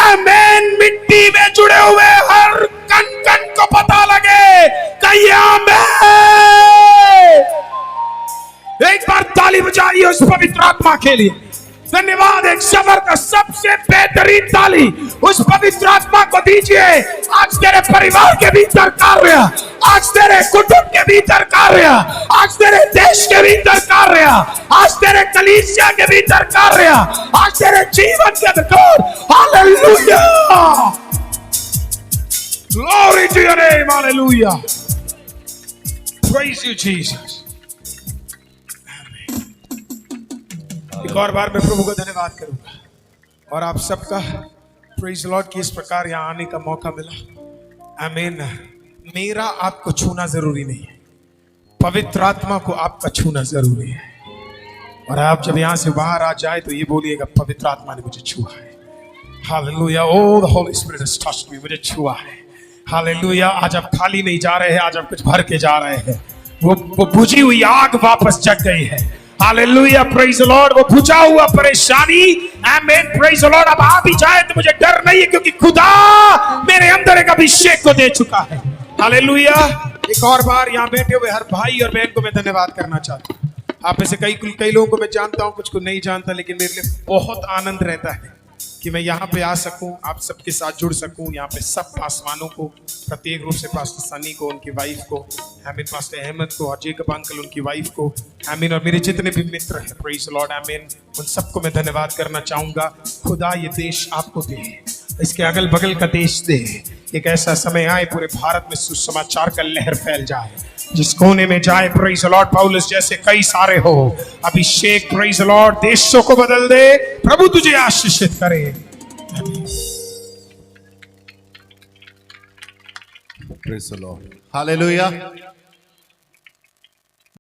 आमीन। मिट्टी में जुड़े हुए हर कण कण को पता लगे, कहिए आमीन। एक बार ताली बजाइए उस पवित्र आत्मा के लिए। धन्यवाद। एक सबर का सबसे बेहतरीन ताली उस पवित्र आत्मा को दीजिए। आज तेरे परिवार के भीतर कार्य, आज तेरे कुटुंब के भीतर कार्य, आज तेरे देश के भीतर कार्य, आज तेरे कलीसिया के भीतर कार्य, आज तेरे जीवन के भीतर। Hallelujah, glory to your name, hallelujah, praise you Jesus. एक और बार मैं प्रभु को धन्यवाद करूंगा और आप सबका प्रेज लॉर्ड की इस प्रकार यहां आने का मौका मिला। आमीन। मेरा आपको छूना जरूरी नहीं है, पवित्र आत्मा को आपका छूना जरूरी है। और आप जब यहां से बाहर आ जाए तो ये बोलिएगा पवित्र आत्मा ने मुझे छुआ है। Hallelujah, oh the holy spirit has touched me, मुझे छुआ है। हालेलुया। आज आप खाली नहीं जा रहे हैं, आज आप कुछ भर के जा रहे हैं। वो बुझी हुई आग वापस जग गई है। Hallelujah, praise the Lord. वो बुझा हुआ परेशानी, आमीन, प्रेज द लॉर्ड, अब आ भी जाए तो मुझे डर नहीं है, क्योंकि खुदा मेरे अंदर एक अभिषेक को दे चुका है। हालेलुया। एक और बार यहाँ बैठे हुए हर भाई और बहन को मैं धन्यवाद करना चाहता हूँ। आप में से कई लोगों को मैं जानता हूँ, कुछ को नहीं जानता, लेकिन मेरे लिए बहुत आनंद रहता है कि मैं यहाँ पे आ सकूं, आप सबके साथ जुड़ सकूं। यहाँ पे सब पासवानों को, प्रत्येक रूप से पास्टर सनी को, उनकी वाइफ को, आमीन, पास्टर अहमद को और जेकब अंकल उनकी वाइफ को, आमीन, और मेरे जितने भी मित्र हैं, प्रेज लॉर्ड, आमीन, उन सबको मैं धन्यवाद करना चाहूंगा। खुदा ये देश आपको दे, इसके अगल बगल का देश दे। एक ऐसा समय आए पूरे भारत में सुसमाचार का लहर फैल जाए, जिस कोने में जाए, प्रेज लॉर्ड, पौलुस जैसे कई सारे हो। अभिषेक, प्रेज लॉर्ड, देशों को बदल दे। प्रभु तुझे आशीषित करे। Praise the lord, hallelujah.